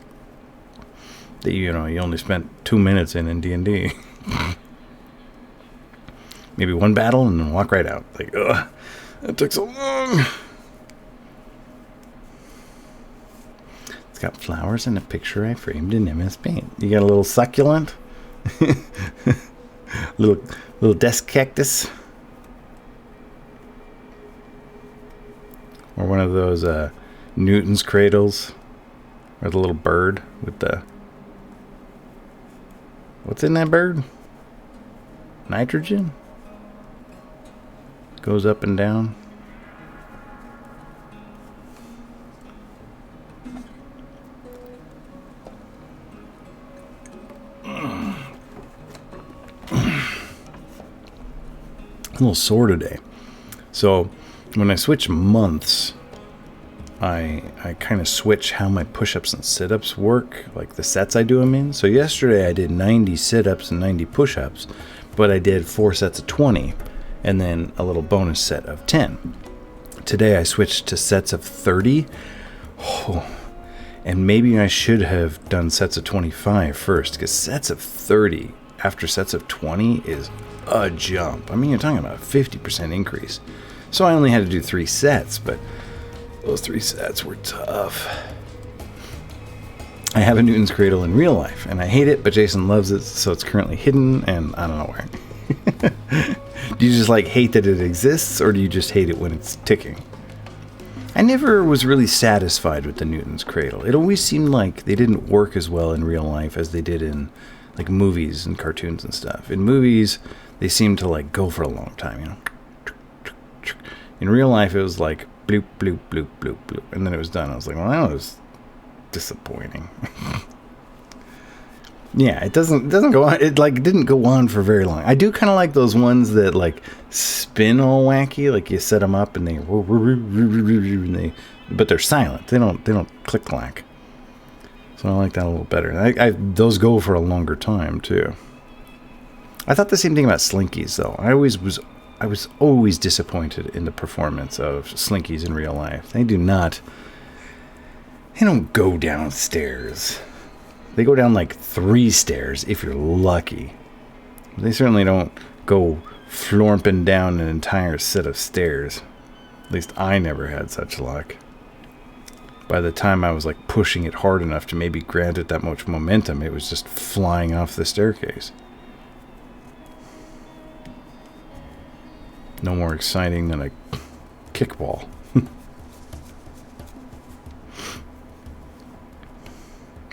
that, you know, you only spent 2 minutes in D&D. Maybe one battle and then walk right out. Like, ugh, that took so long. It's got flowers and a picture I framed in MS Paint. You got a little succulent? little desk cactus? Or one of those Newton's cradles? Or the little bird with the... What's in that bird? Nitrogen? Goes up and down. A little sore today. So when I switch months, I kind of switch how my push-ups and sit-ups work, like the sets I do them in. So yesterday I did 90 sit-ups and 90 push-ups, but I did 4 sets of 20 and then a little bonus set of 10. Today I switched to sets of 30. Oh, and maybe I should have done sets of 25 first, because sets of 30 after sets of 20 is a jump. I mean, you're talking about a 50% increase. So I only had to do 3 sets, but those 3 sets were tough. I have a Newton's Cradle in real life, and I hate it, but Jason loves it, so it's currently hidden, and I don't know where. Do you just like hate that it exists, or do you just hate it when it's ticking? I never was really satisfied with the Newton's Cradle. It always seemed like they didn't work as well in real life as they did in like movies and cartoons and stuff. In movies, they seemed to like go for a long time, you know. In real life, it was like bloop, bloop, bloop, bloop, bloop, and then it was done. I was like, well, that was disappointing. Yeah, it doesn't go on. It like didn't go on for very long. I do kind of like those ones that like spin all wacky, like you set them up and but they're silent. They don't click clack. So I like that a little better. Those go for a longer time too. I thought the same thing about Slinkies though. I was always disappointed in the performance of Slinkies in real life. They don't go downstairs. They go down like 3 stairs if you're lucky. They certainly don't go florping down an entire set of stairs. At least I never had such luck. By the time I was like pushing it hard enough to maybe grant it that much momentum, it was just flying off the staircase. No more exciting than a kickball.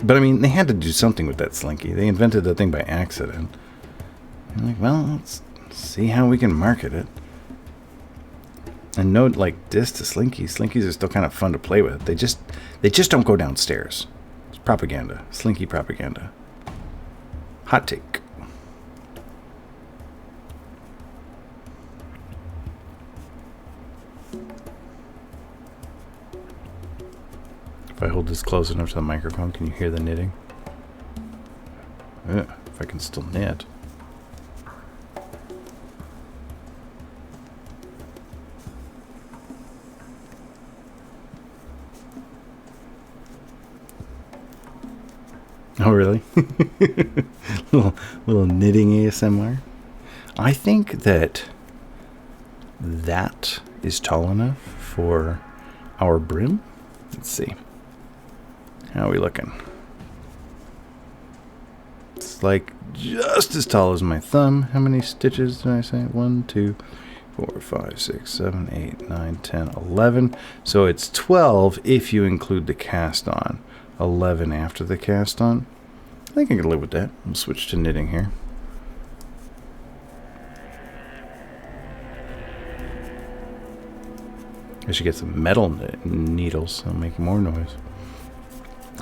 But I mean, they had to do something with that Slinky. They invented that thing by accident. I'm like, well, let's see how we can market it. And note, like, this to Slinkies. Slinkies are still kind of fun to play with. They just don't go downstairs. It's propaganda. Slinky propaganda. Hot take. If I hold this close enough to the microphone, can you hear the knitting? If I can still knit. Oh, really? little knitting ASMR. I think that is tall enough for our brim. Let's see. How are we looking? It's like just as tall as my thumb. How many stitches did I say? 1, 2, 4, 5, 6, 7, 8, 9, 10, 11. So it's 12 if you include the cast on. 11 after the cast on. I think I can live with that. We'll switch to knitting here. I should get some metal needles. They'll make more noise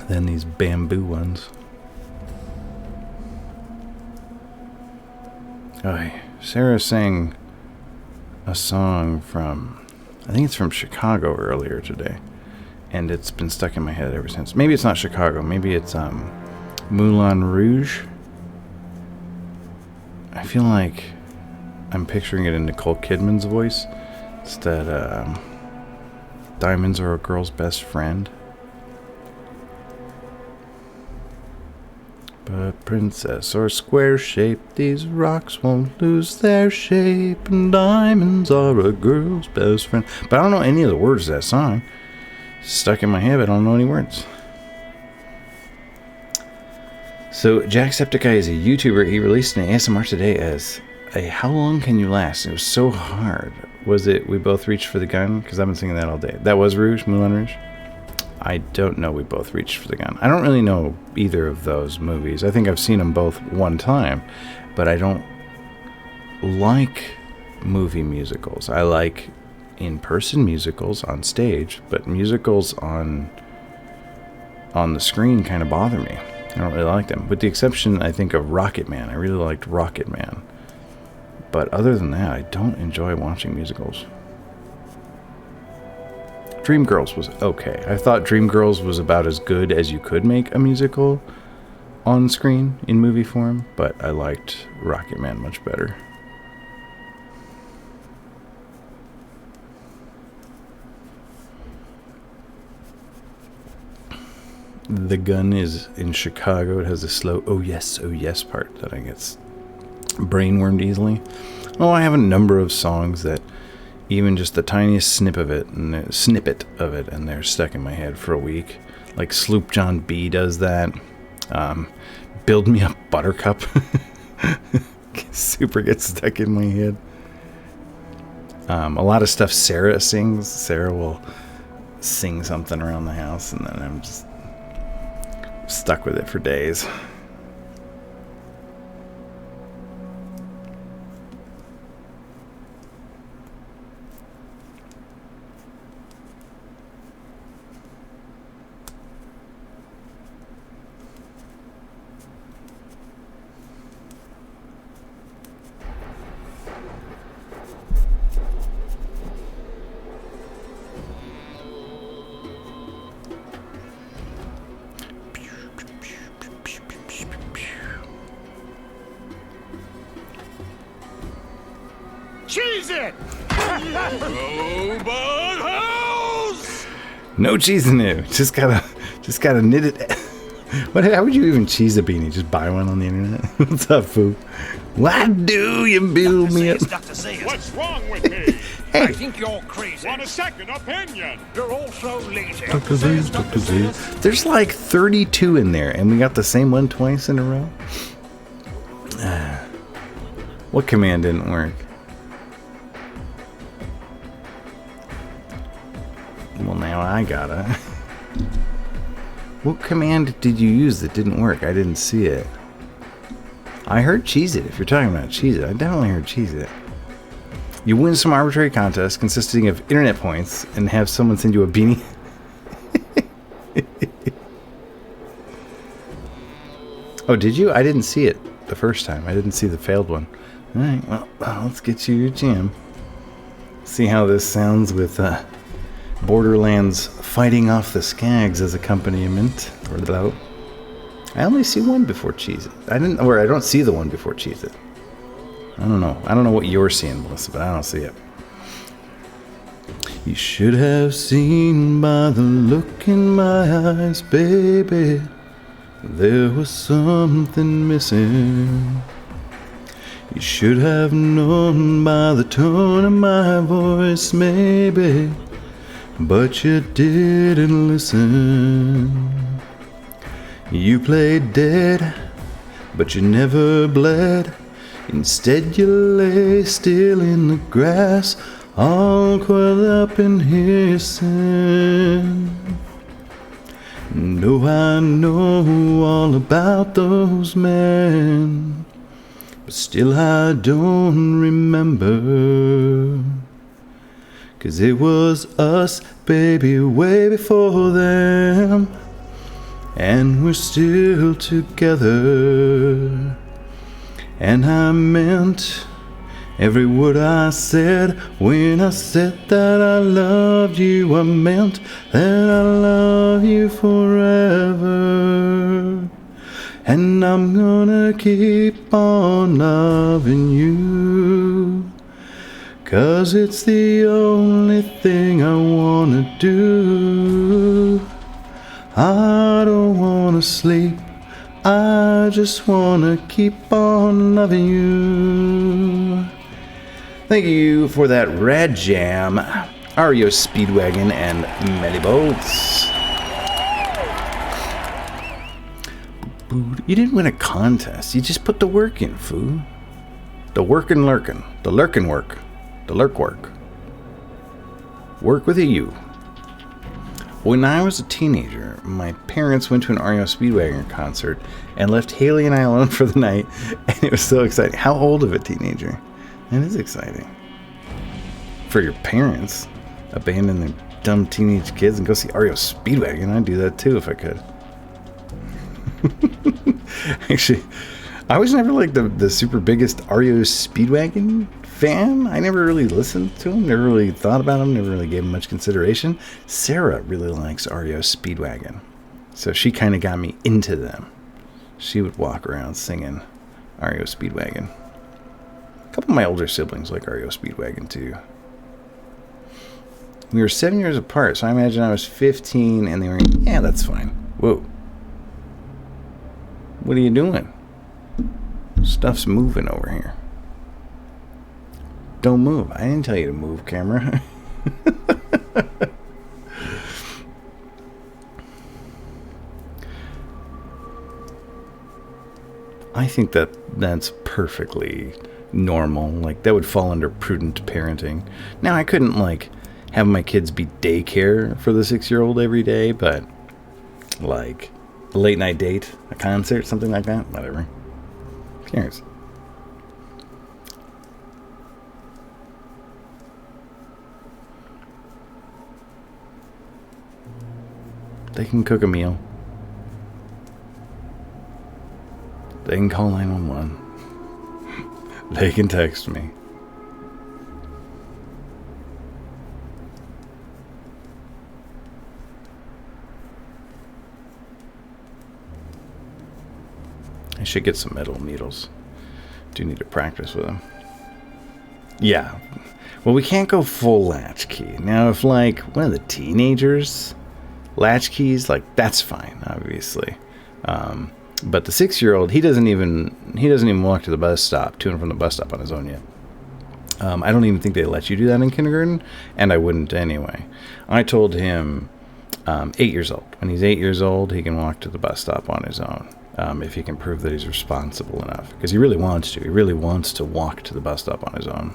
than these bamboo ones. Oh, Sarah sang a song from, I think it's from Chicago earlier today. And it's been stuck in my head ever since. Maybe it's not Chicago. Maybe it's Moulin Rouge. I feel like I'm picturing it in Nicole Kidman's voice. It's that diamonds are a girl's best friend. But princess or square shape, these rocks won't lose their shape. And diamonds are a girl's best friend. But I don't know any of the words of that song. Stuck in my head, but I don't know any words. So Jacksepticeye is a YouTuber. He released an ASMR today as a How Long Can You Last? It was so hard. Was it We Both Reached for the Gun? Because I've been singing that all day. That was Rouge, Moulin Rouge? I don't know We Both Reached for the Gun. I don't really know either of those movies. I think I've seen them both one time, but I don't like movie musicals. I like in-person musicals on stage, but musicals on the screen kind of bother me. I don't really like them, with the exception, I think, of Rocket Man. I really liked Rocket Man, but other than that, I don't enjoy watching musicals. Dreamgirls was okay. I thought Dreamgirls was about as good as you could make a musical on screen in movie form, but I liked Rocket Man much better. The gun is in Chicago. It has a slow oh yes part that I get brainwormed easily. Oh, I have a number of songs that even just the tiniest snippet of it, and they're stuck in my head for a week. Like Sloop John B does that. Build Me Up Buttercup. Super gets stuck in my head. A lot of stuff Sarah sings. Sarah will sing something around the house, and then I'm just stuck with it for days. Cheese it! Robot house! No cheese in there. Just gotta knit it. How would you even cheese a beanie? Just buy one on the internet? What's up, foo? Why do you build me up? What's wrong with me? Hey. I think you're crazy. Want a second opinion? You're also lazy. Dr. Z. There's like 32 in there, and we got the same one twice in a row. What command didn't work? Well, now I gotta. What command did you use that didn't work? I didn't see it. I heard cheese it. If you're talking about cheese it, I definitely heard cheese it. You win some arbitrary contest consisting of internet points and have someone send you a beanie. Oh, did you? I didn't see it the first time. I didn't see the failed one. All right, well, let's get you your jam. See how this sounds with Borderlands fighting off the Skags as accompaniment. Or the I only see one before Cheez-It. I don't see the one before Cheez-It. I don't know. I don't know what you're seeing, Melissa, but I don't see it. You should have seen by the look in my eyes, baby, there was something missing. You should have known by the tone of my voice, maybe, but you didn't listen. You played dead, but you never bled. Instead you lay still in the grass, all coiled up in hissing. No, I know all about those men, but still I don't remember. 'Cause it was us, baby, way before them, and we're still together. And I meant every word I said when I said that I loved you. I meant that I love you forever. And I'm gonna keep on loving you, 'cause it's the only thing I wanna do. I don't wanna sleep, I just wanna keep on loving you. Thank you for that rad jam, Ario Speedwagon and Melly Bolts. You didn't win a contest. You just put the work in, foo. The workin' lurkin'. The lurkin' work. The lurk work. Work with a U. When I was a teenager, my parents went to an REO Speedwagon concert and left Haley and I alone for the night, and it was so exciting. How old of a teenager? That is exciting. For your parents, abandon their dumb teenage kids and go see REO Speedwagon. I'd do that too if I could. Actually, I was never like the super biggest REO Speedwagon fan. I never really listened to him, never really thought about him, never really gave him much consideration. Sarah really likes REO Speedwagon, so she kind of got me into them. She would walk around singing REO Speedwagon. A couple of my older siblings like REO Speedwagon too. We were 7 years apart, so I imagine I was 15 and they were, yeah, that's fine. Whoa. What are you doing? Stuff's moving over here. Don't move. I didn't tell you to move, camera. I think that's perfectly normal. Like, that would fall under prudent parenting. Now, I couldn't, like, have my kids be daycare for the 6-year-old every day, but, like, a late night date, a concert, something like that, whatever. Who cares? They can cook a meal. They can call 911. They can text me. I should get some metal needles. Do need to practice with them. Yeah. Well, we can't go full latchkey. Now, if, like, one of the teenagers latchkeys, like, that's fine, obviously. But the 6-year-old, he doesn't even walk to the bus stop, to and from the bus stop on his own yet. I don't even think they let you do that in kindergarten, and I wouldn't anyway. I told him 8 years old. When he's 8 years old, he can walk to the bus stop on his own, if he can prove that he's responsible enough. Because he really wants to. He really wants to walk to the bus stop on his own.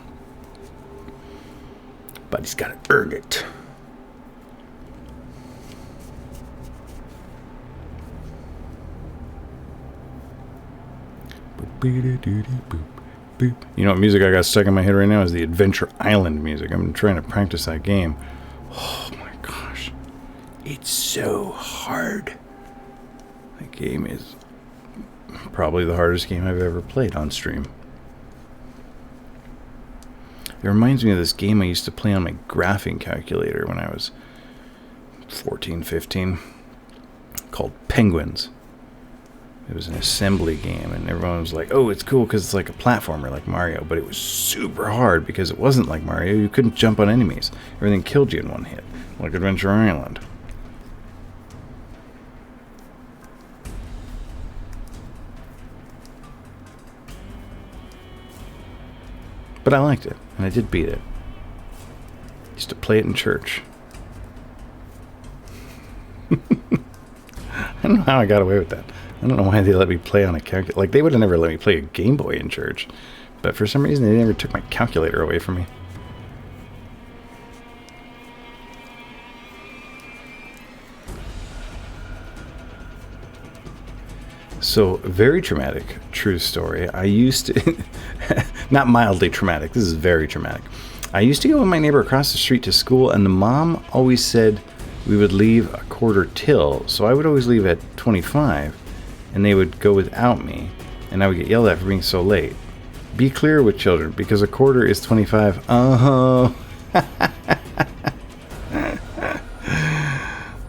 But he's got to earn it. You know what music I got stuck in my head right now is the Adventure Island music. I'm trying to practice that game. Oh my gosh. It's so hard. That game is probably the hardest game I've ever played on stream. It reminds me of this game I used to play on my graphing calculator when I was 14, 15, called Penguins. It was an assembly game, and everyone was like, oh, it's cool because it's like a platformer like Mario, but it was super hard because it wasn't like Mario. You couldn't jump on enemies. Everything killed you in one hit, like Adventure Island. But I liked it, and I did beat it. Used to play it in church. I don't know how I got away with that. I don't know why they let me play on a calculator. Like, they would have never let me play a Game Boy in church. But for some reason, they never took my calculator away from me. So, very traumatic, true story. I used to... not mildly traumatic. This is very traumatic. I used to go with my neighbor across the street to school, and the mom always said we would leave a quarter till. So I would always leave at 25. And they would go without me, and I would get yelled at for being so late. Be clear with children, because a quarter is 25. Oh.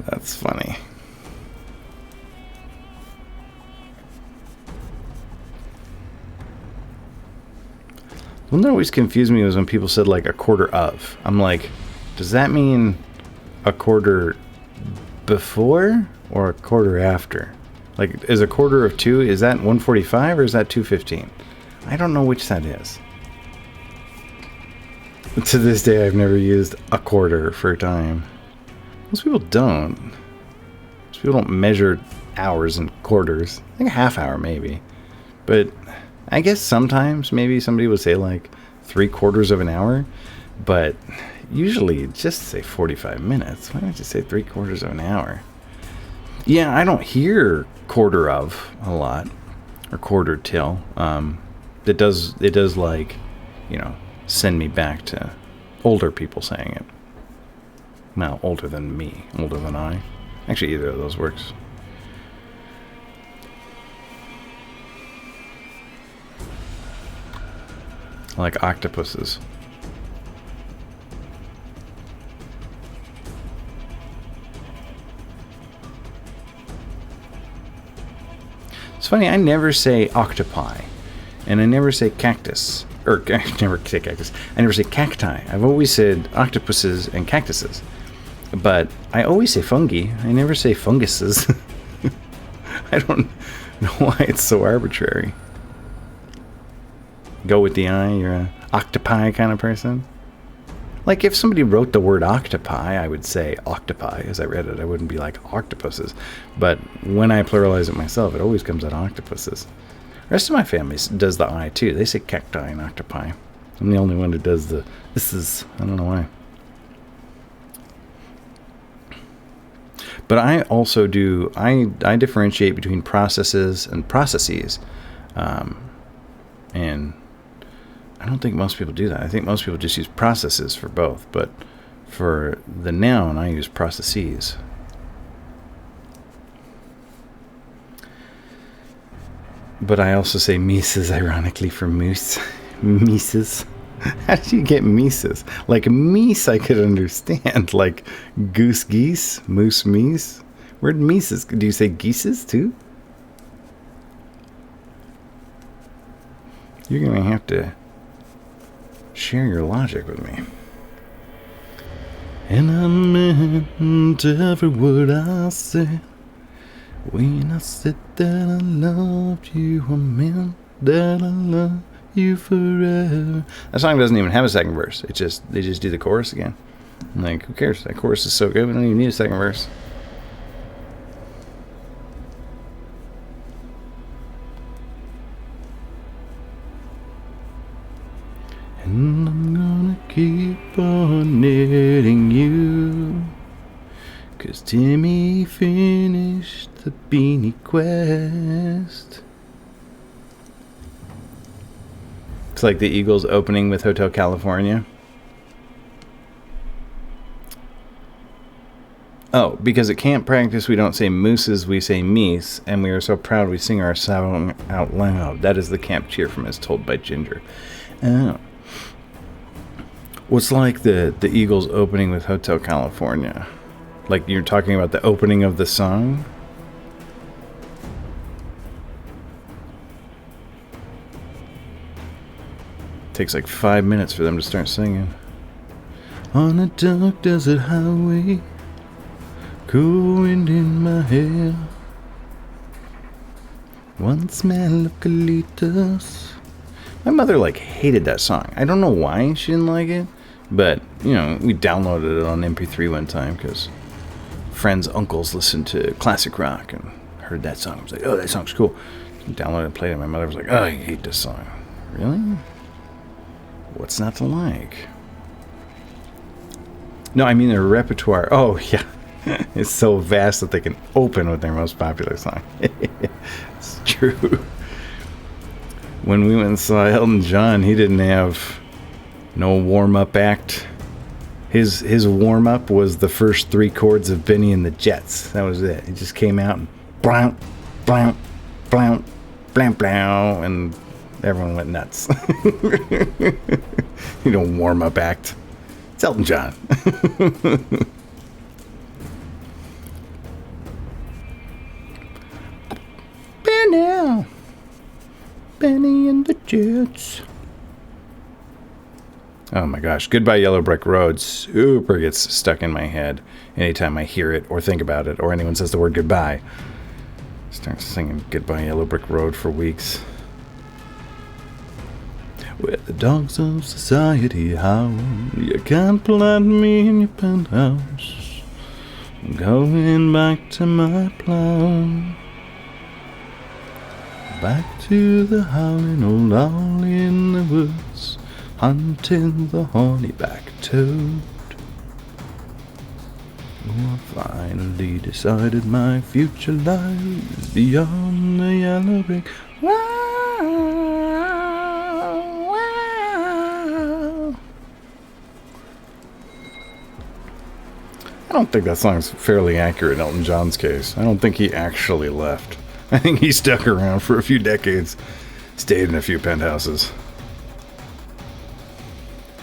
That's funny. One that always confused me was when people said, like, a quarter of. I'm like, does that mean a quarter before or a quarter after? Like, is a quarter of 2, is that 1:45 or is that 2:15? I don't know which that is. To this day, I've never used a quarter for time. Most people don't. Most people don't measure hours in quarters. I think a half hour, maybe. But I guess sometimes maybe somebody would say, like, 3/4 of an hour. But usually, just say 45 minutes. Why don't you say 3/4 of an hour? Yeah, I don't hear quarter of a lot, or quarter till. It does like, you know, send me back to older people saying it. Well, older than me, older than I. Actually, either of those works. I like octopuses. It's funny, I never say octopi, and I never say cactus, or I never say cactus, I never say cacti. I've always said octopuses and cactuses, but I always say fungi. I never say funguses. I don't know why it's so arbitrary. Go with the eye, you're a octopi kind of person. Like, if somebody wrote the word octopi, I would say octopi as I read it. I wouldn't be like octopuses. But when I pluralize it myself, it always comes out octopuses. The rest of my family does the I too. They say cacti and octopi. I'm the only one who does the this is. I don't know why. But I also do, I differentiate between processes and processes. And I don't think most people do that. I think most people just use processes for both. But for the noun, I use processes. But I also say Mises, ironically, for moose. Mises. How did you get Mises? Like meese I could understand. Like goose geese, moose meese. Where'd Mises? Do you say geeses too? You're going to have to share your logic with me. And I meant every word I said. When I said that I loved you, I meant that I love you forever. That song doesn't even have a second verse. They just do the chorus again. I'm like, who cares? That chorus is so good, we don't even need a second verse. And I'm gonna keep on knitting you, 'cause Timmy finished the Beanie quest. It's like the Eagles opening with Hotel California. Oh, because at camp practice we don't say mooses, we say meese, and we are so proud we sing our song out loud. That is the camp cheer from As Told by Ginger. Oh. What's like the Eagles opening with Hotel California? Like you're talking about the opening of the song? Takes like 5 minutes for them to start singing. On a dark desert highway, cool wind in my hair, one smell of colitas. My mother like hated that song. I don't know why she didn't like it, but you know, we downloaded it on MP3 one time because friends' uncles listened to classic rock and heard that song. I was like, oh, that song's cool. Downloaded and played it. My mother was like, oh, I hate this song. Really? What's not to like? No, I mean their repertoire. Oh, yeah. It's so vast that they can open with their most popular song. It's true. When we went and saw Elton John, he didn't have no warm-up act. His warm-up was the first 3 chords of Beanie and the Jets. That was it. He just came out and blam, blam, blam, blam, blam, and everyone went nuts. You know, warm-up act. It's Elton John. Benny. Benny and the Jets. Oh my gosh. Goodbye Yellow Brick Road super gets stuck in my head anytime I hear it or think about it or anyone says the word goodbye. Start singing Goodbye Yellow Brick Road for weeks. Where the dogs of society howl, you can't plant me in your penthouse. I'm going back to my plow. Back to the howling old owl in the woods, hunting the horny-back toad. Oh, I finally decided my future lies beyond the yellow brick. Wow. I don't think that song's fairly accurate in Elton John's case. I don't think he actually left. I think he stuck around for a few decades, stayed in a few penthouses.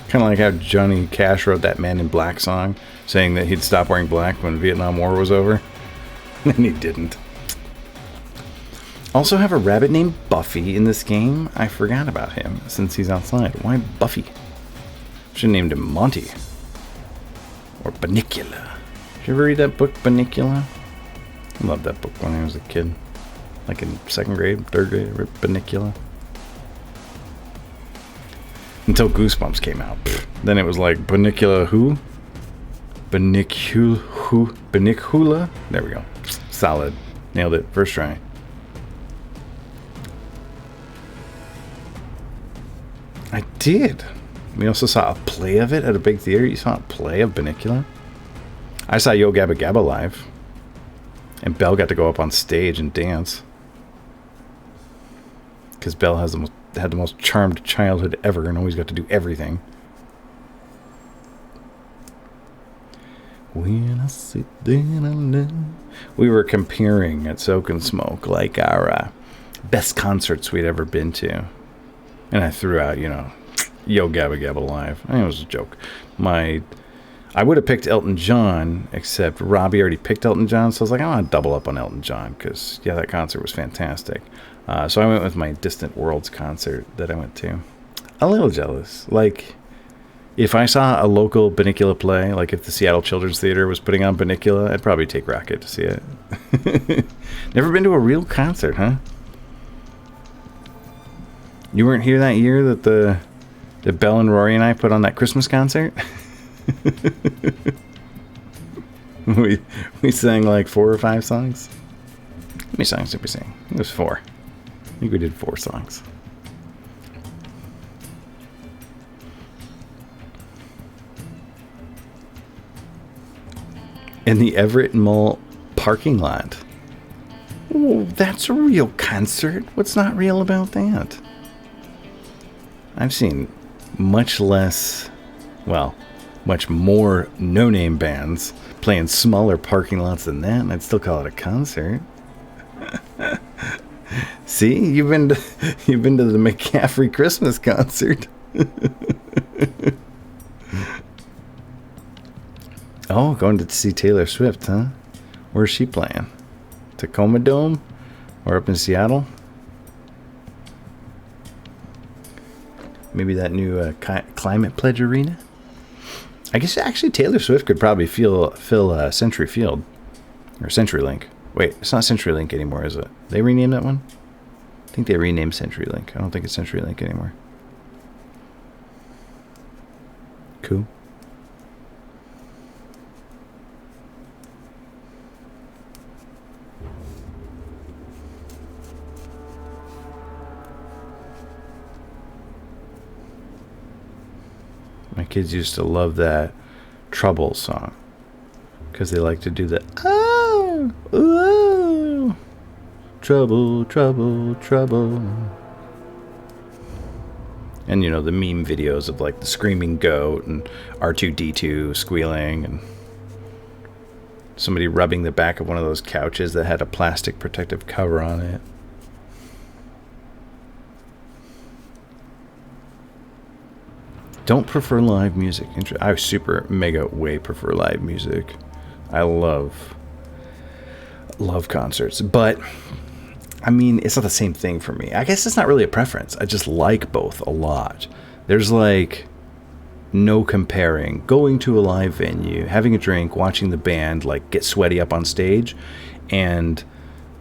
Kind of like how Johnny Cash wrote that Man in Black song, saying that he'd stop wearing black when Vietnam War was over. And he didn't. Also have a rabbit named Buffy in this game. I forgot about him since he's outside. Why Buffy? Should have named him Monty. Or Banicula. Did you ever read that book, Banicula? I loved that book when I was a kid. Like in 2nd grade, 3rd grade, I read Banicula. Until Goosebumps came out. Then it was like Banicula who? Banicula? There we go. Solid. Nailed it. First try. I did. We also saw a play of it at a big theater. You saw a play of Banicula? I saw Yo Gabba Gabba live. And Belle got to go up on stage and dance. Because Belle had the most charmed childhood ever and always got to do everything. When I sit there alone. We were comparing at Soak and Smoke like our best concerts we'd ever been to. And I threw out, you know, Yo Gabba Gabba live. I mean, it was a joke. I would have picked Elton John, except Robbie already picked Elton John, so I was like, I want to double up on Elton John, because, yeah, that concert was fantastic. So I went with my Distant Worlds concert that I went to. A little jealous. Like, if I saw a local Banicula play, like if the Seattle Children's Theater was putting on Banicula, I'd probably take Rocket to see it. Never been to a real concert, huh? You weren't here that year that the Belle and Rory and I put on that Christmas concert? we sang like 4 or 5 songs. How many songs did we sing? It was 4. I think we did 4 songs. In the Everett Mall parking lot. Oh, that's a real concert. What's not real about that? I've seen much less, well, much more no-name bands playing smaller parking lots than that, and I'd still call it a concert. See, you've been to the McCaffrey Christmas concert. Oh, going to see Taylor Swift, huh? Where's she playing? Tacoma Dome? Or up in Seattle? Maybe that new Climate Pledge Arena? I guess actually Taylor Swift could probably fill Century Field. Or CenturyLink. Wait, it's not CenturyLink anymore, is it? They renamed that one? I think they renamed CenturyLink. I don't think it's CenturyLink anymore. Cool. My kids used to love that Trouble song because they like to do the oh, ooh, trouble, trouble, trouble. And you know, the meme videos of like the screaming goat and R2-D2 squealing and somebody rubbing the back of one of those couches that had a plastic protective cover on it. Don't prefer live music. I super mega way prefer live music. I love concerts, but I mean, it's not the same thing for me. I guess it's not really a preference. I just like both a lot. There's like no comparing going to a live venue, having a drink, watching the band like get sweaty up on stage, and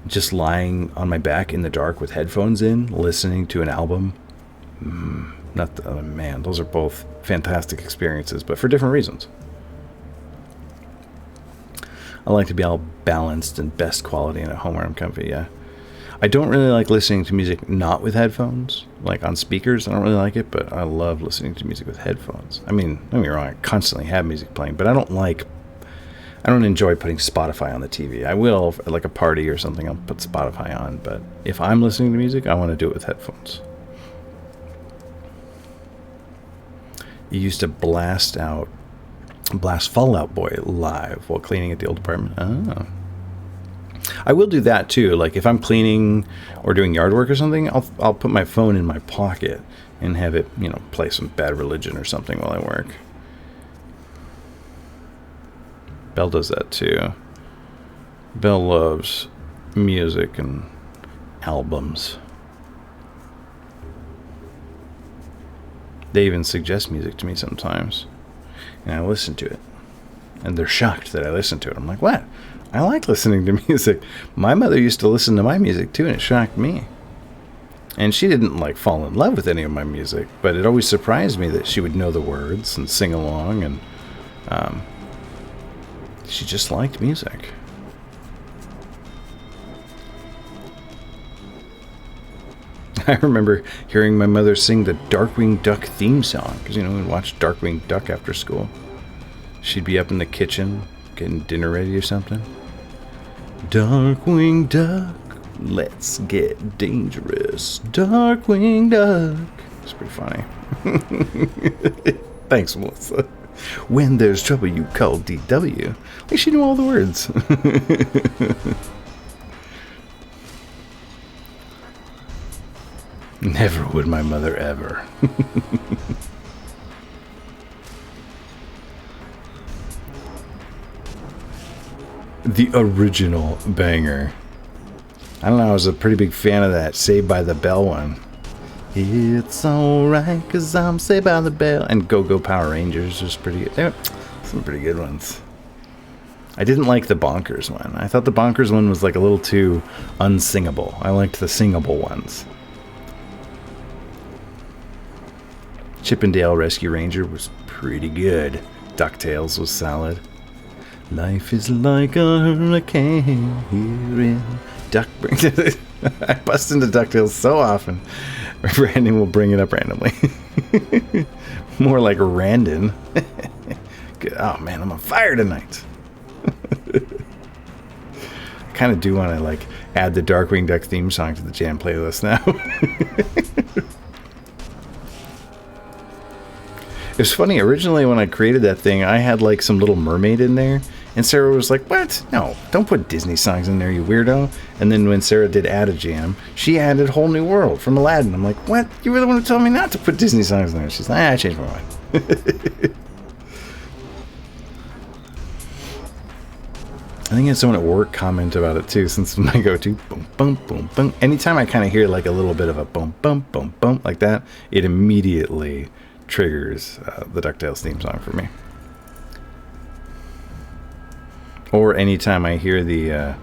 just lying on my back in the dark with headphones in, listening to an album. Man, those are both fantastic experiences, but for different reasons. I like to be all balanced and best quality and at home where I'm comfy, yeah. I don't really like listening to music not with headphones, like on speakers. I don't really like it, but I love listening to music with headphones. I mean, don't get me wrong, I constantly have music playing, but I don't enjoy putting Spotify on the TV. I will, at like a party or something, I'll put Spotify on, but if I'm listening to music, I want to do it with headphones. You used to blast Fall Out Boy live while cleaning at the old apartment. Oh. I will do that too. Like if I'm cleaning or doing yard work or something, I'll put my phone in my pocket and have it, you know, play some Bad Religion or something while I work. Belle does that too. Belle loves music and albums. They even suggest music to me sometimes, and I listen to it, and they're shocked that I listen to it. I'm like, what? I like listening to music. My mother used to listen to my music too, and it shocked me. And she didn't like fall in love with any of my music, but it always surprised me that she would know the words and sing along, and she just liked music. I remember hearing my mother sing the Darkwing Duck theme song, because, you know, we'd watch Darkwing Duck after school. She'd be up in the kitchen getting dinner ready or something. Darkwing Duck, let's get dangerous. Darkwing Duck. It's pretty funny. Thanks, Melissa. When there's trouble, you call DW. Like she knew all the words. Never would my mother ever. The original banger. I don't know, I was a pretty big fan of that Saved by the Bell one. It's alright, 'cause I'm saved by the bell. And Go Go Power Rangers was pretty good. There were some pretty good ones. I didn't like the Bonkers one. I thought the Bonkers one was like a little too unsingable. I liked the singable ones. Chippendale Rescue Ranger was pretty good. DuckTales was solid. Life is like a hurricane here in Duck. I bust into DuckTales so often. Brandon will bring it up randomly. More like Randon. Oh man, I'm on fire tonight. I kind of do want to like add the Darkwing Duck theme song to the jam playlist now. It's funny, originally when I created that thing, I had like some Little Mermaid in there, and Sarah was like, what? No, don't put Disney songs in there, you weirdo. And then when Sarah did add a jam, she added Whole New World from Aladdin. I'm like, what? You were the one who told me not to put Disney songs in there. She's like, I changed my mind. I think I had someone at work comment about it too, since when I go to boom, boom, boom, boom. Anytime I kind of hear like a little bit of a boom, boom, boom, boom, like that, it immediately triggers the DuckTales theme song for me. Or anytime I hear the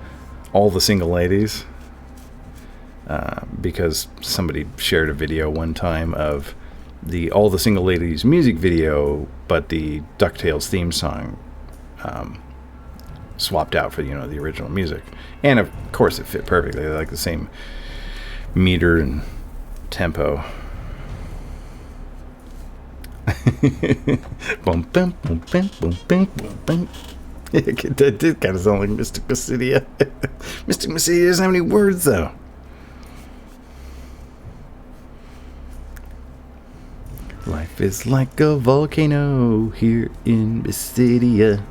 All the Single Ladies, because somebody shared a video one time of the All the Single Ladies music video, but the DuckTales theme song swapped out for, you know, the original music. And of course it fit perfectly. They like the same meter and tempo. Boom, boom, boom, boom, boom, boom, boom, boom. That did kind of sound like Mystic Mysidia. Mystic Mysidia doesn't have any words though. Life is like a volcano here in Mysidia.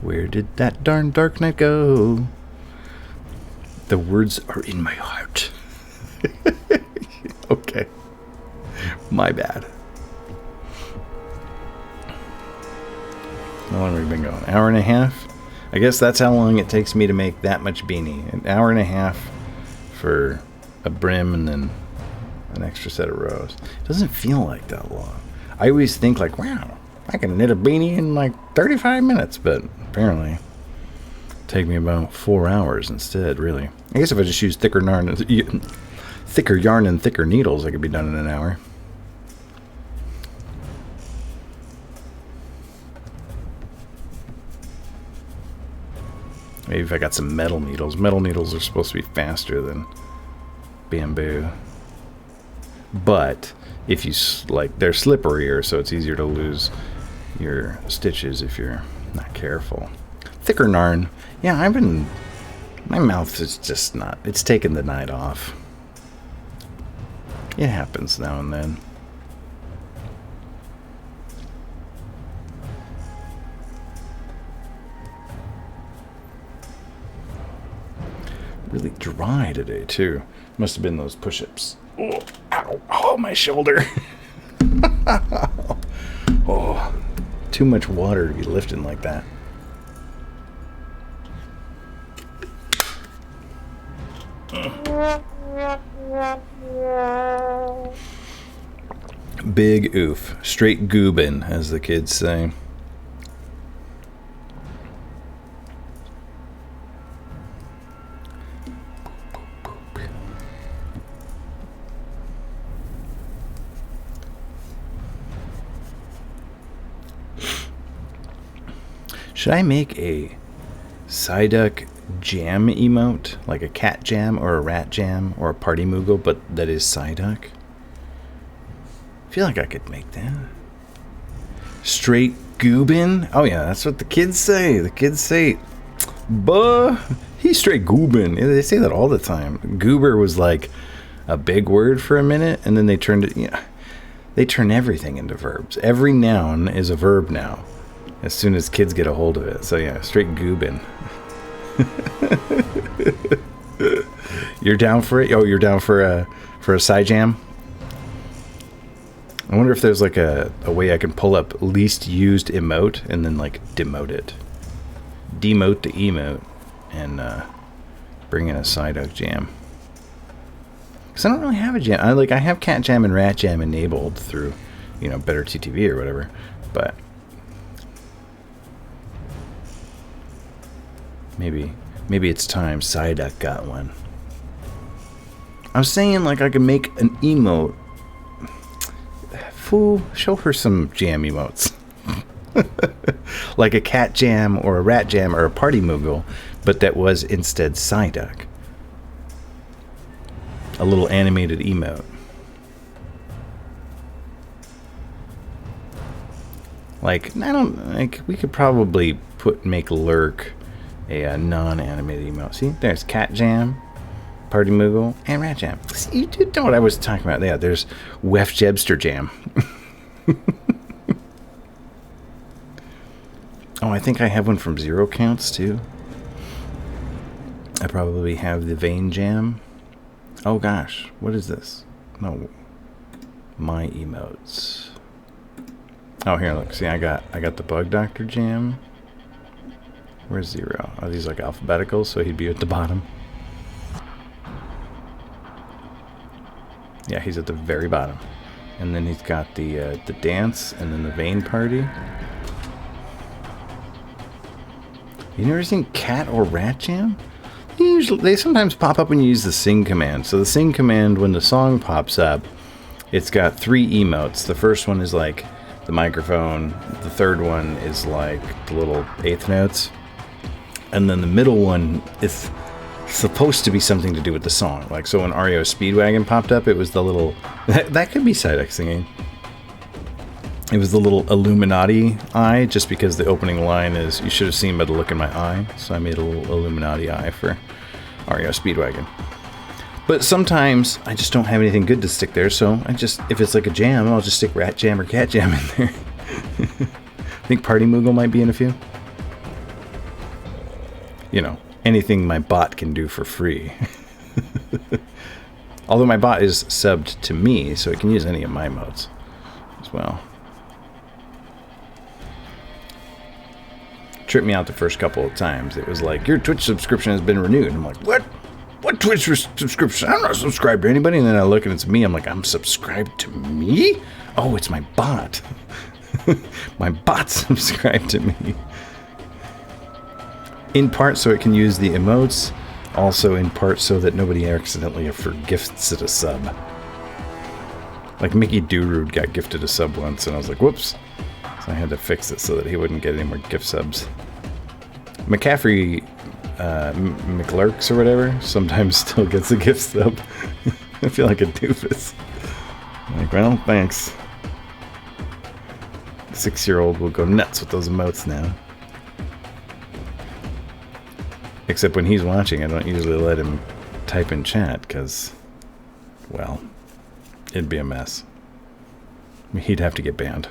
Where did that darn dark night go? The words are in my heart. Okay. My bad. How long have we been going? Hour and a half? I guess that's how long it takes me to make that much beanie. An hour and a half for a brim and then an extra set of rows. It doesn't feel like that long. I always think like, wow, I can knit a beanie in like 35 minutes, but apparently it'll take me about 4 hours instead, really. I guess if I just use thicker yarn and thicker needles, I could be done in an hour. Maybe if I got some metal needles. Metal needles are supposed to be faster than bamboo. But if you, like, they're slipperier, so it's easier to lose your stitches if you're not careful. Thicker yarn. Yeah, my mouth is just not, it's taken the night off. It happens now and then. Really dry today too. Must have been those push-ups. Oh, ow, oh, my shoulder. Oh, too much water to be lifting like that. Big oof. Straight goobin', as the kids say. Should I make a Psyduck jam emote? Like a cat jam or a rat jam or a party moogle, but that is Psyduck? I feel like I could make that. Straight goobin'? Oh yeah, that's what the kids say. The kids say, buh, he's straight goobin'. Yeah, they say that all the time. Goober was like a big word for a minute, and then they turned it, yeah, they turn everything into verbs. Every noun is a verb now, as soon as kids get a hold of it. So yeah, straight goobin'. You're down for it? Oh, you're down for a side jam? I wonder if there's like a way I can pull up least used emote and then like demote it. Demote the emote and bring in a Psyduck jam. Because I don't really have a jam. I have cat jam and rat jam enabled through, you know, Better TTV or whatever. But maybe it's time Psyduck got one. I was saying like I could make an emote. Fool, show her some jam emotes. Like a cat jam or a rat jam or a party moogle, but that was instead Psyduck. A little animated emote. Like, I don't, like, we could probably make Lurk a non-animated emote. See, there's cat jam, rat jam, or a party moogle, but that was instead Psyduck. A little animated emote. Like, I don't, like, we could probably make Lurk a non-animated emote. See, there's cat jam, rat jam, or a party moogle, but that was instead Psyduck. A non-animated emote. See, there's Party Moogle, and Rat Jam. See, you did know what I was talking about. Yeah, there's Wef Jebster Jam. Oh, I think I have one from Zero Counts, too. I probably have the Vein Jam. Oh, gosh. What is this? No. My emotes. Oh, here, look. See, I got the Bug Doctor Jam. Where's Zero? Are these like alphabetical, so he'd be at the bottom? Yeah, he's at the very bottom. And then he's got the dance, and then the Vein Party. You never seen Cat or Rat Jam? They sometimes pop up when you use the sing command. So the sing command, when the song pops up, it's got 3 emotes. The first one is like the microphone. The third one is like the little eighth notes. And then the middle one is supposed to be something to do with the song. Like, so when REO Speedwagon popped up, it was the little... That could be Psyduck singing. It was the little Illuminati eye, just because the opening line is, you should have seen by the look in my eye. So I made a little Illuminati eye for REO Speedwagon. But sometimes I just don't have anything good to stick there, so if it's like a jam, I'll just stick Rat Jam or Cat Jam in there. I think Party Moogle might be in a few. You know, anything my bot can do for free. Although my bot is subbed to me, so it can use any of my modes as well. Tripped me out the first couple of times. It was like, your Twitch subscription has been renewed. I'm like, what? What Twitch subscription? I'm not subscribed to anybody. And then I look and it's me. I'm like, I'm subscribed to me? Oh, it's my bot. My bot subscribed to me. In part so it can use the emotes. Also in part so that nobody accidentally gifts it a sub. Like Mickey Doorude got gifted a sub once and I was like, whoops. So I had to fix it so that he wouldn't get any more gift subs. McCaffrey McLurks or whatever sometimes still gets a gift sub. I feel like a doofus. Like, well, thanks. The 6-year-old will go nuts with those emotes now. Except when he's watching, I don't usually let him type in chat because, well, it'd be a mess. He'd have to get banned.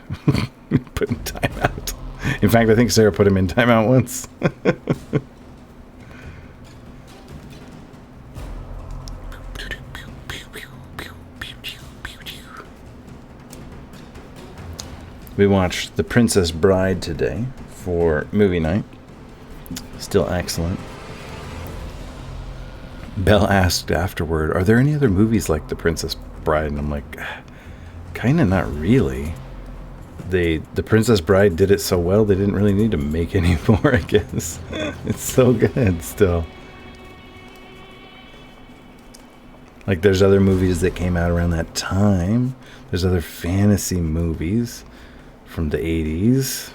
Put in timeout. In fact, I think Sarah put him in timeout once. We watched The Princess Bride today for movie night. Still excellent. Belle asked afterward, are there any other movies like The Princess Bride? And I'm like, kind of not really. The Princess Bride did it so well, they didn't really need to make any more, I guess. It's so good still. Like, there's other movies that came out around that time. There's other fantasy movies from the 80s.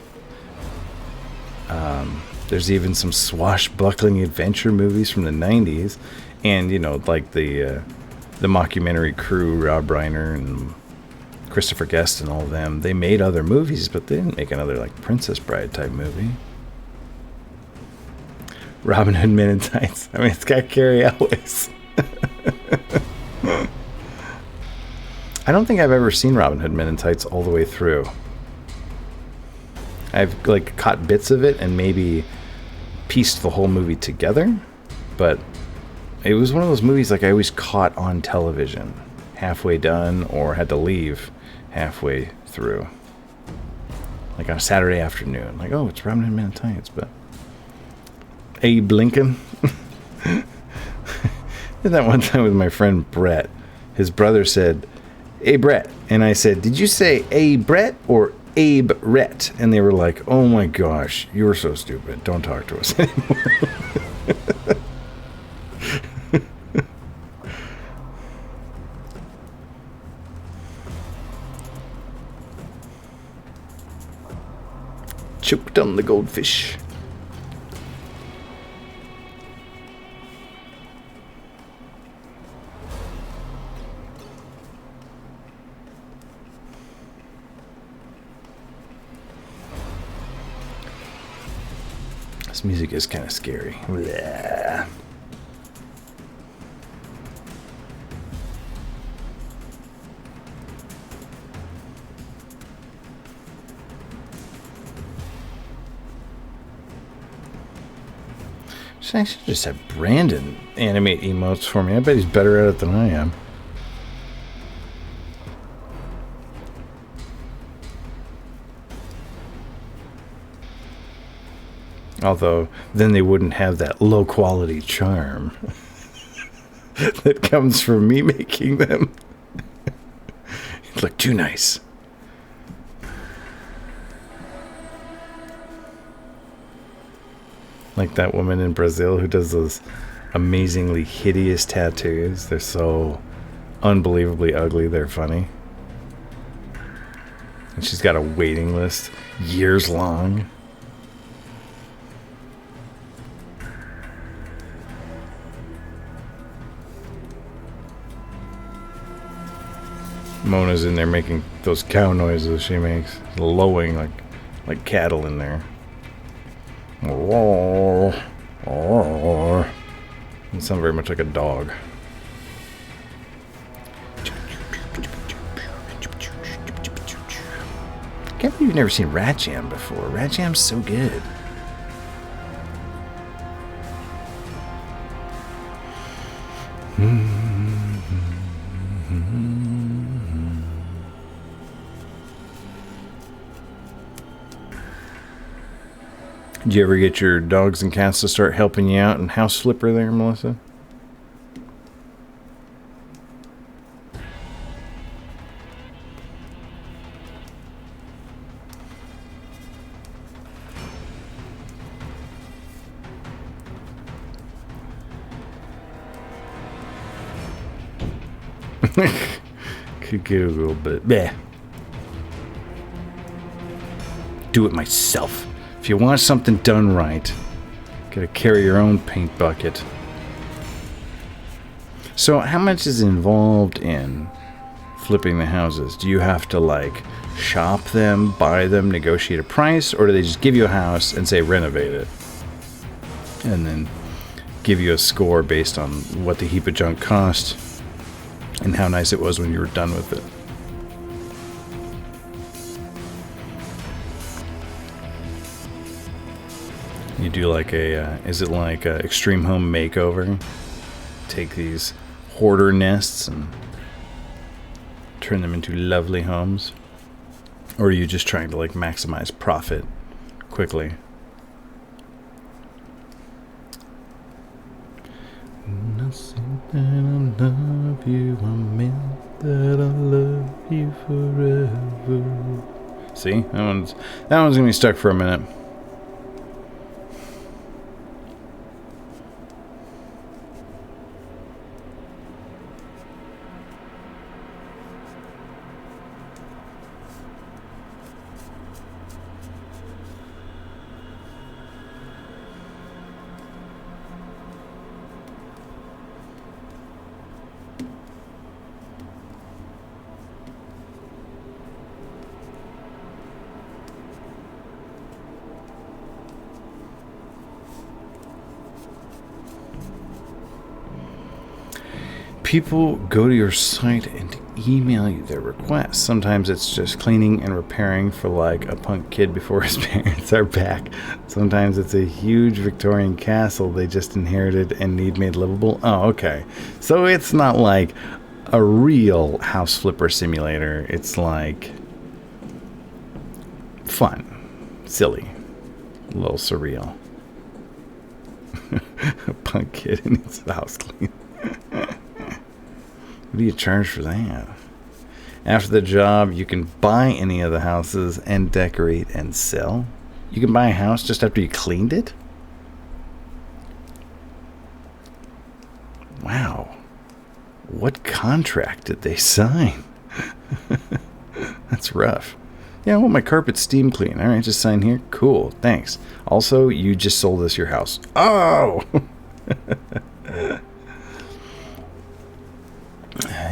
There's even some swashbuckling adventure movies from the 90s. And, you know, like the mockumentary crew, Rob Reiner and Christopher Guest and all of them, they made other movies, but they didn't make another, like, Princess Bride type movie. Robin Hood Men in Tights. I mean, it's got Carrie Elwes. I don't think I've ever seen Robin Hood Men in Tights all the way through. I've, like, caught bits of it and maybe pieced the whole movie together, but it was one of those movies, like, I always caught on television halfway done or had to leave halfway through, like on a Saturday afternoon, like, oh, it's Robin Hood Men in Tights. But Abe Lincoln. Did that one time with my friend Brett. His brother said, "Hey Brett," and I said, "Did you say A Brett or Abe Rhett?" And they were like, "Oh my gosh, you were so stupid. Don't talk to us anymore." Choked on the goldfish. This music is kind of scary. Blah. I should just have Brandon animate emotes for me. I bet he's better at it than I am. Although, then they wouldn't have that low-quality charm that comes from me making them. It'd look too nice. Like that woman in Brazil who does those amazingly hideous tattoos. They're so unbelievably ugly, they're funny. And she's got a waiting list years long. Mona's in there making those cow noises she makes, lowing like cattle in there. It sounds very much like a dog. Can't believe you've never seen Rat Jam before. Rat Jam's so good. Did you ever get your dogs and cats to start helping you out in House Flipper there, Melissa? Could get a little bit. Bleh. Do it myself. If you want something done right, gotta carry your own paint bucket. So how much is involved in flipping the houses? Do you have to like shop them, buy them, negotiate a price, or do they just give you a house and say renovate it? And then give you a score based on what the heap of junk cost and how nice it was when you were done with it? You do like a, is it like a extreme home makeover? Take these hoarder nests and turn them into lovely homes? Or are you just trying to like maximize profit quickly? Nothing that I love you, I meant that I love you forever. See, that one's gonna be stuck for a minute. People go to your site and email you their requests. Sometimes it's just cleaning and repairing for like a punk kid before his parents are back. Sometimes it's a huge Victorian castle they just inherited and need made livable. Oh, okay. So it's not like a real house flipper simulator. It's like fun, silly, a little surreal. A punk kid in his house clean. What do you charge for that? After the job, you can buy any of the houses and decorate and sell. You can buy a house just after you cleaned it? Wow. What contract did they sign? That's rough. Yeah, I want my carpet steam clean. All right, just sign here. Cool, thanks. Also, you just sold us your house. Oh!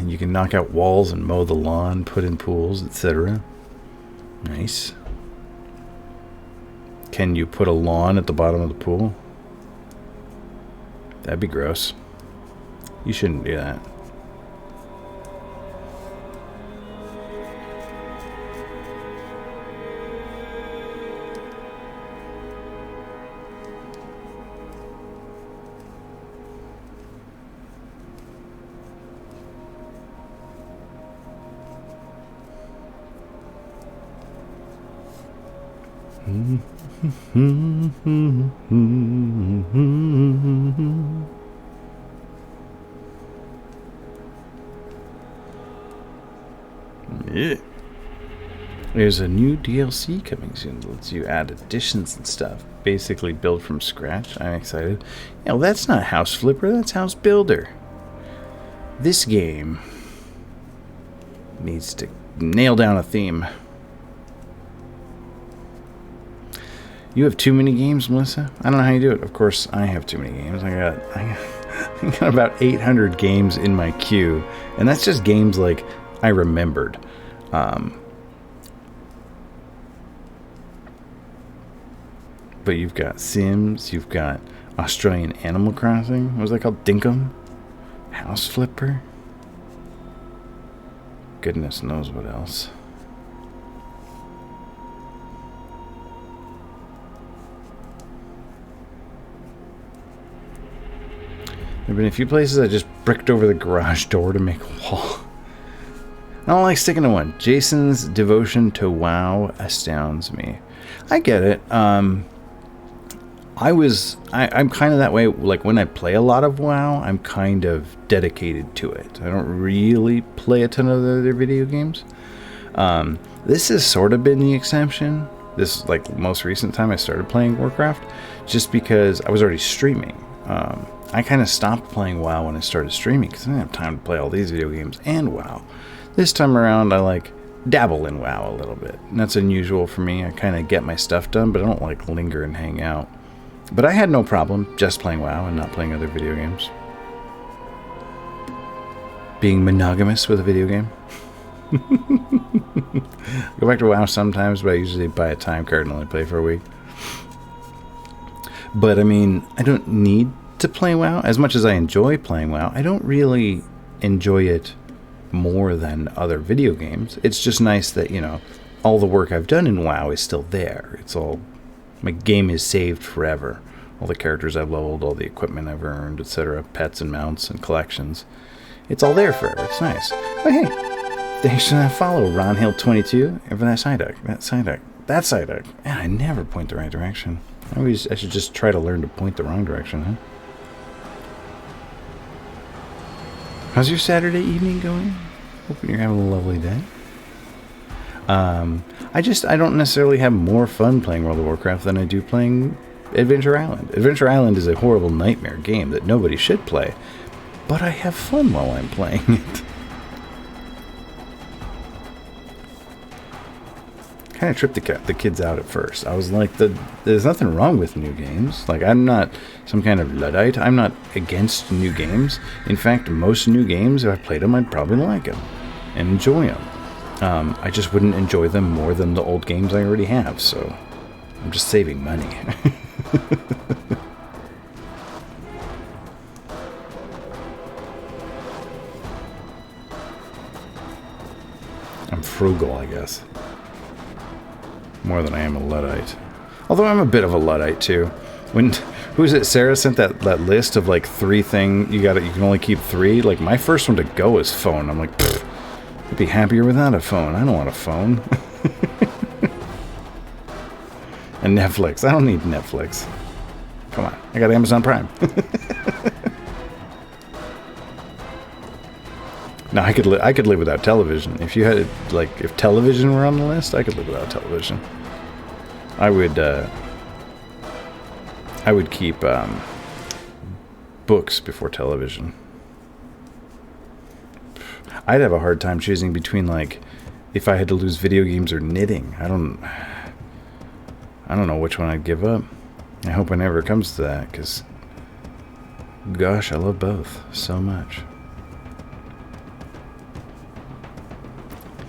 You can knock out walls and mow the lawn, put in pools, etc. Nice. Can you put a lawn at the bottom of the pool? That'd be gross. You shouldn't do that. Yeah. There's a new DLC coming soon that lets you add additions and stuff. Basically build from scratch. I'm excited. Yeah, well, that's not House Flipper, that's House Builder. This game needs to nail down a theme. You have too many games, Melissa? I don't know how you do it. Of course, I have too many games. I got about 800 games in my queue, and that's just games like I remembered. But you've got Sims, you've got Australian Animal Crossing. What was that called? Dinkum? House Flipper? Goodness knows what else. There have been a few places I just bricked over the garage door to make a wall. I don't like sticking to one. Jason's devotion to WoW astounds me. I get it. I'm kind of that way. Like when I play a lot of WoW, I'm kind of dedicated to it. I don't really play a ton of other video games. This has sort of been the exception. This is like most recent time I started playing Warcraft, just because I was already streaming. I kind of stopped playing WoW when I started streaming because I didn't have time to play all these video games and WoW. This time around, I like dabble in WoW a little bit. And that's unusual for me. I kind of get my stuff done, but I don't like linger and hang out. But I had no problem just playing WoW and not playing other video games. Being monogamous with a video game. Go back to WoW sometimes, but I usually buy a time card and only play for a week. But I mean, I don't need to play WoW. As much as I enjoy playing WoW, I don't really enjoy it more than other video games. It's just nice that, you know, all the work I've done in WoW is still there. It's all, my game is saved forever. All the characters I've leveled, all the equipment I've earned, etc., pets and mounts and collections. It's all there forever. It's nice. But hey, thanks for that follow, RonHill22, and for that side duck. That side duck. Man, I never point the right direction. I should just try to learn to point the wrong direction, huh? How's your Saturday evening going? Hoping you're having a lovely day. I don't necessarily have more fun playing World of Warcraft than I do playing Adventure Island. Adventure Island is a horrible nightmare game that nobody should play, but I have fun while I'm playing it. Kind of tripped the kids out at first. I was like, there's nothing wrong with new games. Like, I'm not some kind of Luddite. I'm not against new games. In fact, most new games, if I played them, I'd probably like them and enjoy them. I just wouldn't enjoy them more than the old games I already have, so I'm just saving money. I'm frugal, I guess. More than I am a Luddite. Although I'm a bit of a Luddite too. Who's it? Sarah sent that list of like 3 things you can only keep 3. Like my first one to go is phone. I'm like, I'd be happier without a phone. I don't want a phone. And Netflix. I don't need Netflix. Come on, I got Amazon Prime. No, I could live without television. If you had if television were on the list, I could live without television. I would keep books before television. I'd have a hard time choosing between if I had to lose video games or knitting. I don't know which one I'd give up. I hope it never comes to that, because gosh, I love both so much.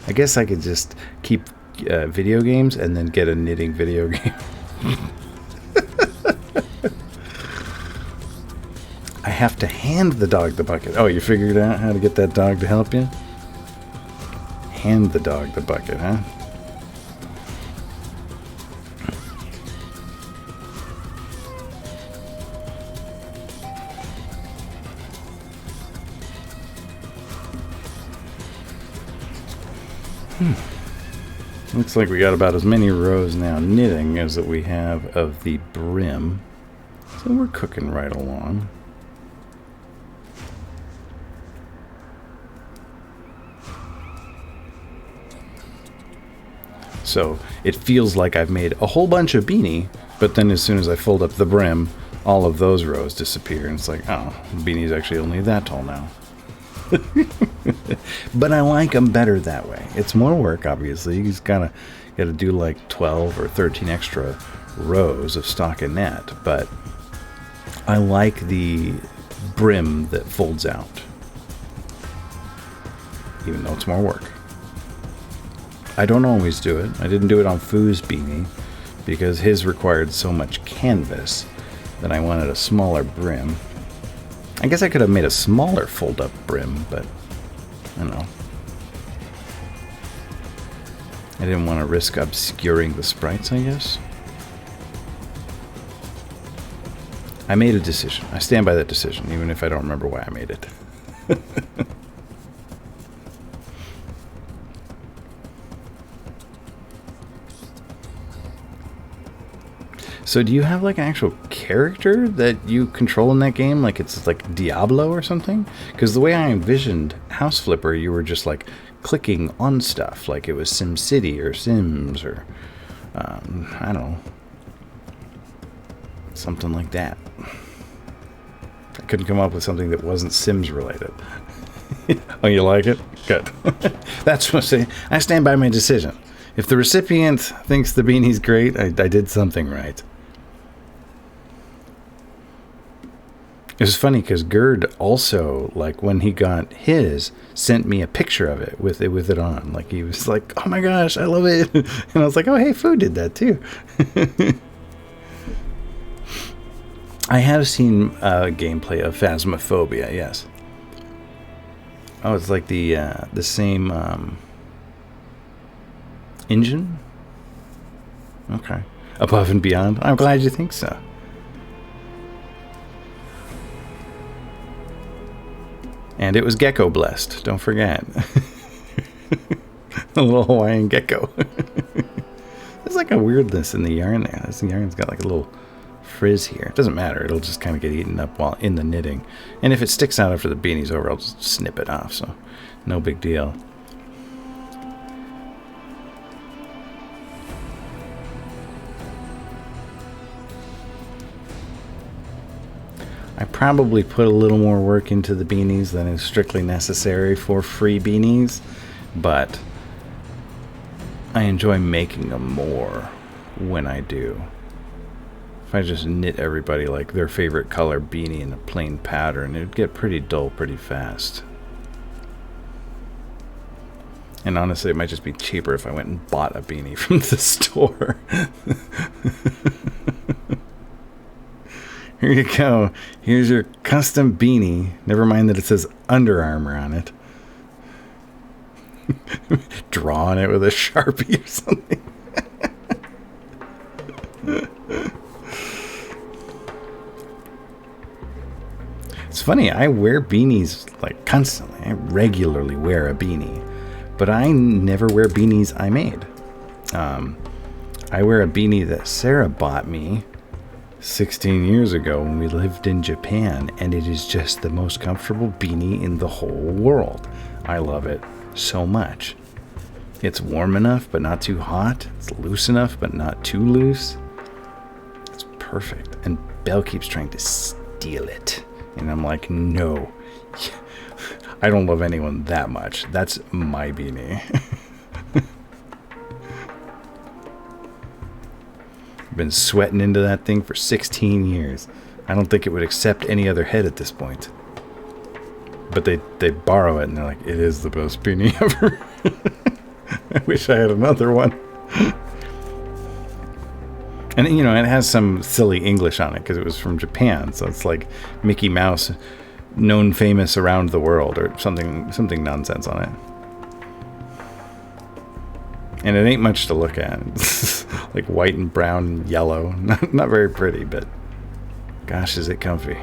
I guess I could just keep video games and then get a knitting video game. I have to hand the dog the bucket. Oh, you figured out how to get that dog to help you? Hand the dog the bucket, huh? Looks like we got about as many rows now knitting as that we have of the brim. So we're cooking right along. So it feels like I've made a whole bunch of Beanie, but then as soon as I fold up the brim, all of those rows disappear, and it's like, oh, Beanie's actually only that tall now. But I like them better that way. It's more work, obviously. You just got to do like 12 or 13 extra rows of stockinette, but I like the brim that folds out, even though it's more work. I don't always do it. I didn't do it on Foo's Beanie because his required so much canvas that I wanted a smaller brim. I guess I could have made a smaller fold-up brim, but I don't know. I didn't want to risk obscuring the sprites, I guess. I made a decision. I stand by that decision, even if I don't remember why I made it. So do you have like an actual character that you control in that game? Like it's like Diablo or something? Because the way I envisioned House Flipper, you were just like clicking on stuff. Like it was SimCity or Sims or, I don't know. Something like that. I couldn't come up with something that wasn't Sims related. Oh, you like it? Good. That's what I'm saying. I stand by my decision. If the recipient thinks the beanie's great, I did something right. It was funny because Gerd also, like when he got his, sent me a picture of it with it on. Like he was like, "Oh my gosh, I love it!" And I was like, "Oh hey, Foo did that too." I have seen gameplay of Phasmophobia. Yes. Oh, it's like the same engine. Okay, Above and Beyond. I'm glad you think so. And it was gecko blessed. Don't forget. A little Hawaiian gecko. There's like a weirdness in the yarn there. This yarn's got like a little frizz here. It doesn't matter. It'll just kind of get eaten up while in the knitting. And if it sticks out after the beanie's over, I'll just snip it off. So no big deal. I probably put a little more work into the beanies than is strictly necessary for free beanies, but I enjoy making them more when I do. If I just knit everybody like their favorite color beanie in a plain pattern, it'd get pretty dull pretty fast. And honestly, it might just be cheaper if I went and bought a beanie from the store. Here you go. Here's your custom beanie. Never mind that it says Under Armour on it. Draw on it with a Sharpie or something. It's funny, I wear beanies like constantly. I regularly wear a beanie. But I never wear beanies I made. I wear a beanie that Sarah bought me 16 years ago when we lived in Japan, and it is just the most comfortable beanie in the whole world. I love it so much. It's warm enough but not too hot. It's loose enough but not too loose. It's perfect. And Belle keeps trying to steal it. And I'm like, no. I don't love anyone that much. That's my beanie. I've been sweating into that thing for 16 years. I don't think it would accept any other head at this point. But they borrow it and they're like, it is the best beanie ever. I wish I had another one. And you know, it has some silly English on it because it was from Japan. So it's like Mickey Mouse, known famous around the world, or something nonsense on it. And it ain't much to look at. It's like white and brown and yellow. Not very pretty, but gosh, is it comfy.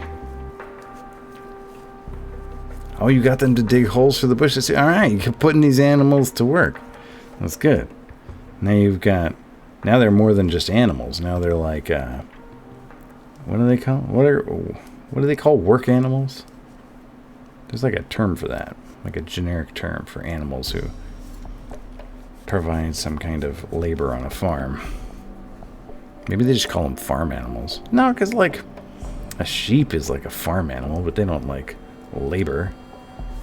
Oh, you got them to dig holes for the bushes. All right, you're putting these animals to work. That's good. Now you've got... Now they're more than just animals. Now they're like... what do they call... What do they call work animals? There's like a term for that. Like a generic term for animals who provide some kind of labor on a farm. Maybe they just call them farm animals. No, because like a sheep is like a farm animal, but they don't like labor.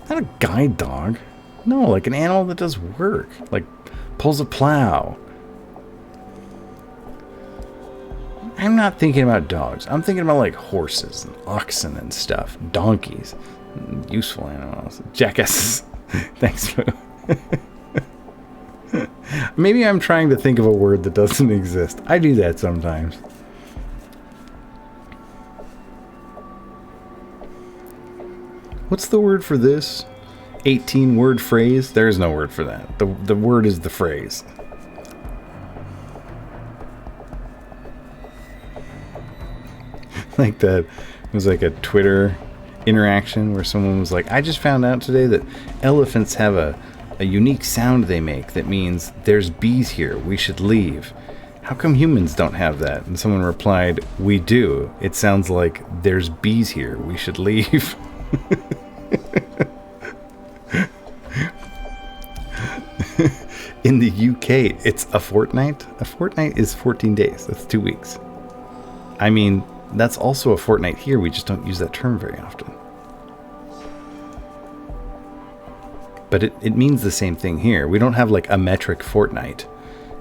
Not a guide dog. No, like an animal that does work. Like pulls a plow. I'm not thinking about dogs. I'm thinking about like horses and oxen and stuff. Donkeys. Useful animals. Jackasses. Thanks, Boo. Maybe I'm trying to think of a word that doesn't exist. I do that sometimes. What's the word for this? 18-word phrase? There's no word for that. The word is the phrase. Like that. It was like a Twitter interaction where someone was like, I just found out today that elephants have a unique sound they make that means there's bees here, we should leave. How come humans don't have that? And someone replied, we do. It sounds like there's bees here, we should leave. In the UK, it's a fortnight. A fortnight is 14 days. That's 2 weeks. I mean, that's also a fortnight here. We just don't use that term very often. But it means the same thing here. We don't have like a metric fortnight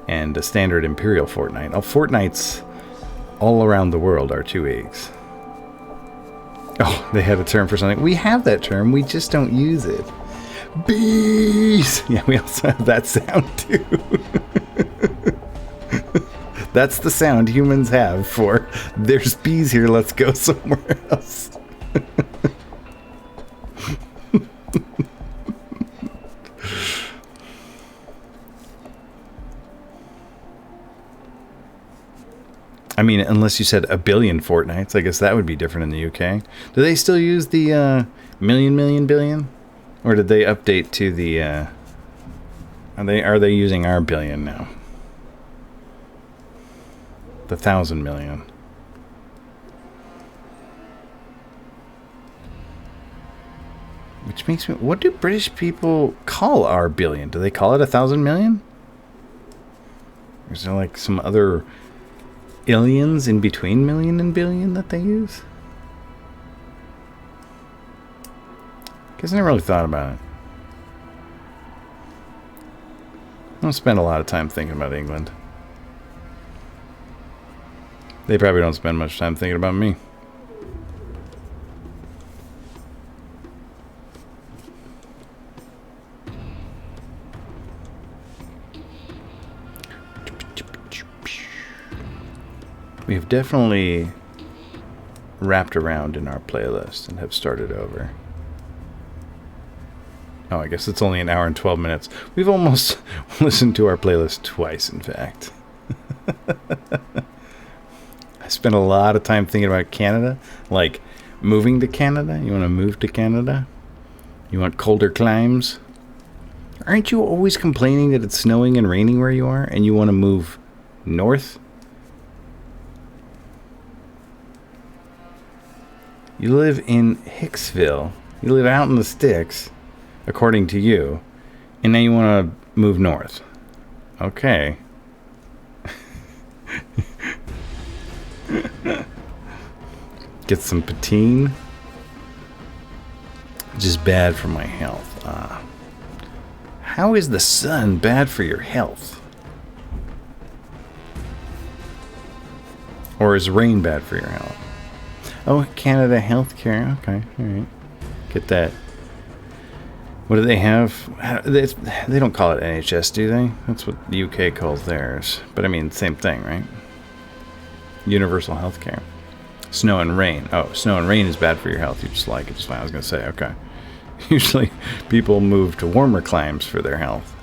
and a standard imperial fortnight. All fortnights all around the world are 2 weeks. Oh, they had a term for something. We have that term. We just don't use it. Bees! Yeah, we also have that sound too. That's the sound humans have for there's bees here, let's go somewhere else. I mean, unless you said a billion fortnights, I guess that would be different in the UK. Do they still use the million, billion? Or did they update to the... Are they using our billion now? The 1,000 million. Which makes me... What do British people call our billion? Do they call it 1,000 million? Or is there like some other... Illions in between million and billion that they use? Guess I never really thought about it. I don't spend a lot of time thinking about England. They probably don't spend much time thinking about me. We have definitely wrapped around in our playlist and have started over. Oh, I guess it's only an hour and 12 minutes. We've almost listened to our playlist twice, in fact. I spent a lot of time thinking about Canada. Like, moving to Canada? You want to move to Canada? You want colder climes? Aren't you always complaining that it's snowing and raining where you are, and you want to move north? You live in Hicksville. You live out in the sticks, according to you. And now you want to move north. Okay. Get some poutine. Just bad for my health. How is the sun bad for your health? Or is rain bad for your health? Oh, Canada healthcare. Okay, all right. Get that. What do they have? They don't call it NHS, do they? That's what the UK calls theirs. But I mean, same thing, right? Universal healthcare. Snow and rain. Oh, snow and rain is bad for your health. You just like it. Just fine. I was going to say, okay. Usually people move to warmer climes for their health.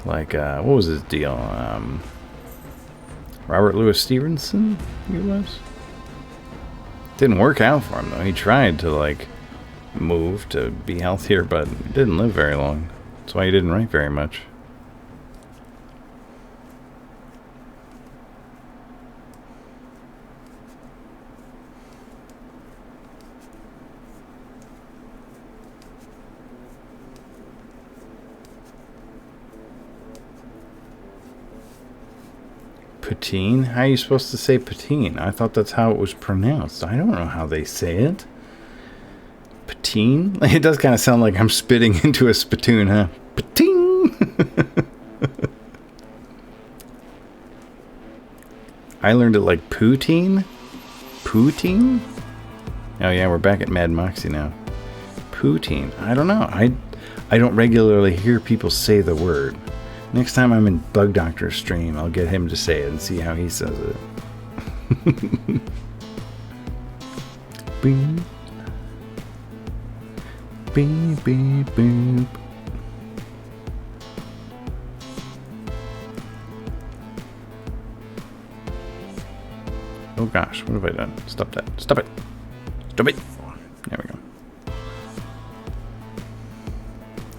Like, what was his deal? Robert Louis Stevenson, he was. Didn't work out for him, though. He tried to, like, move to be healthier, but didn't live very long. That's why you didn't write very much. Poutine? How are you supposed to say poutine? I thought that's how it was pronounced. I don't know how they say it. Poutine? It does kind of sound like I'm spitting into a spittoon, huh? Poutine! I learned it like poutine? Poutine? Oh yeah, we're back at Mad Moxie now. Poutine. I don't know. I don't regularly hear people say the word. Next time I'm in Bug Doctor's stream, I'll get him to say it and see how he says it. Beep. Beep, beep, beep. Oh gosh, what have I done? Stop that. Stop it. Stop it. There we go.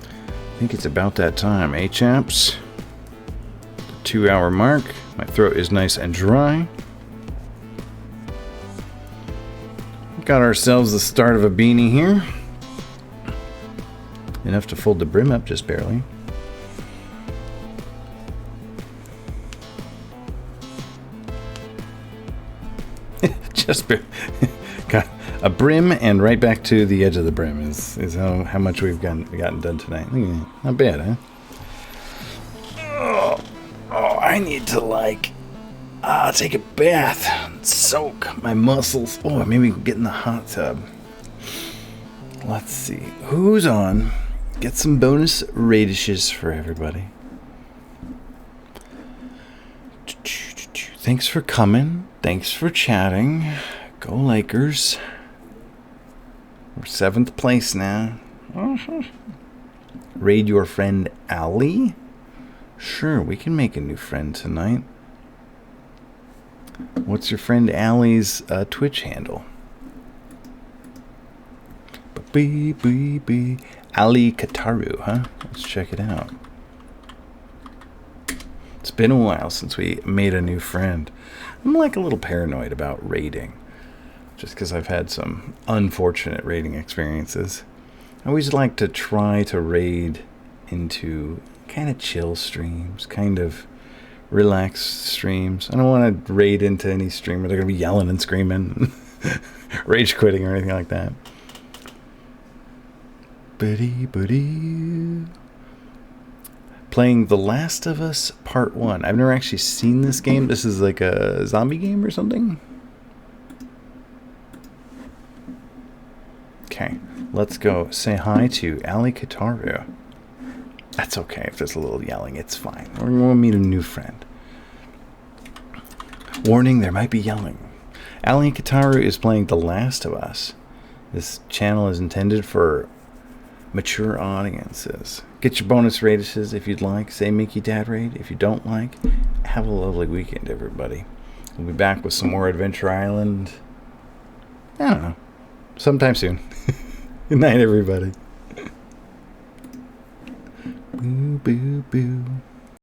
I think it's about that time, eh, chaps? The 2-hour mark. My throat is nice and dry. Got ourselves the start of a beanie here. Enough to fold the brim up just barely. Just got a brim and right back to the edge of the brim is how much we've gotten done tonight. Look at that. Not bad, huh? Oh, I need to take a bath, soak my muscles. Oh, maybe get in the hot tub. Let's see who's on. Get some bonus radishes for everybody. Thanks for coming. Thanks for chatting. Go Lakers. We're 7th place now. Raid your friend Allie? Sure, we can make a new friend tonight. What's your friend Allie's Twitch handle? Ali Kataru, huh? Let's check it out. It's been a while since we made a new friend. I'm like a little paranoid about raiding, just because I've had some unfortunate raiding experiences. I always like to try to raid into kind of chill streams, kind of relaxed streams. I don't want to raid into any stream where they're going to be yelling and screaming, rage quitting or anything like that. Playing The Last of Us Part 1. I've never actually seen this game. This is like a zombie game or something. Okay, let's go say hi to Ali Kataru. That's okay if there's a little yelling. It's fine. We're going to meet a new friend. Warning, there might be yelling. Ali Kataru is playing The Last of Us. This channel is intended for mature audiences. Get your bonus radishes if you'd like. Say Mickey Dad Raid. If you don't like, have a lovely weekend, everybody. We'll be back with some more Adventure Island. I don't know. Sometime soon. Good night, everybody. Boo, boo, boo.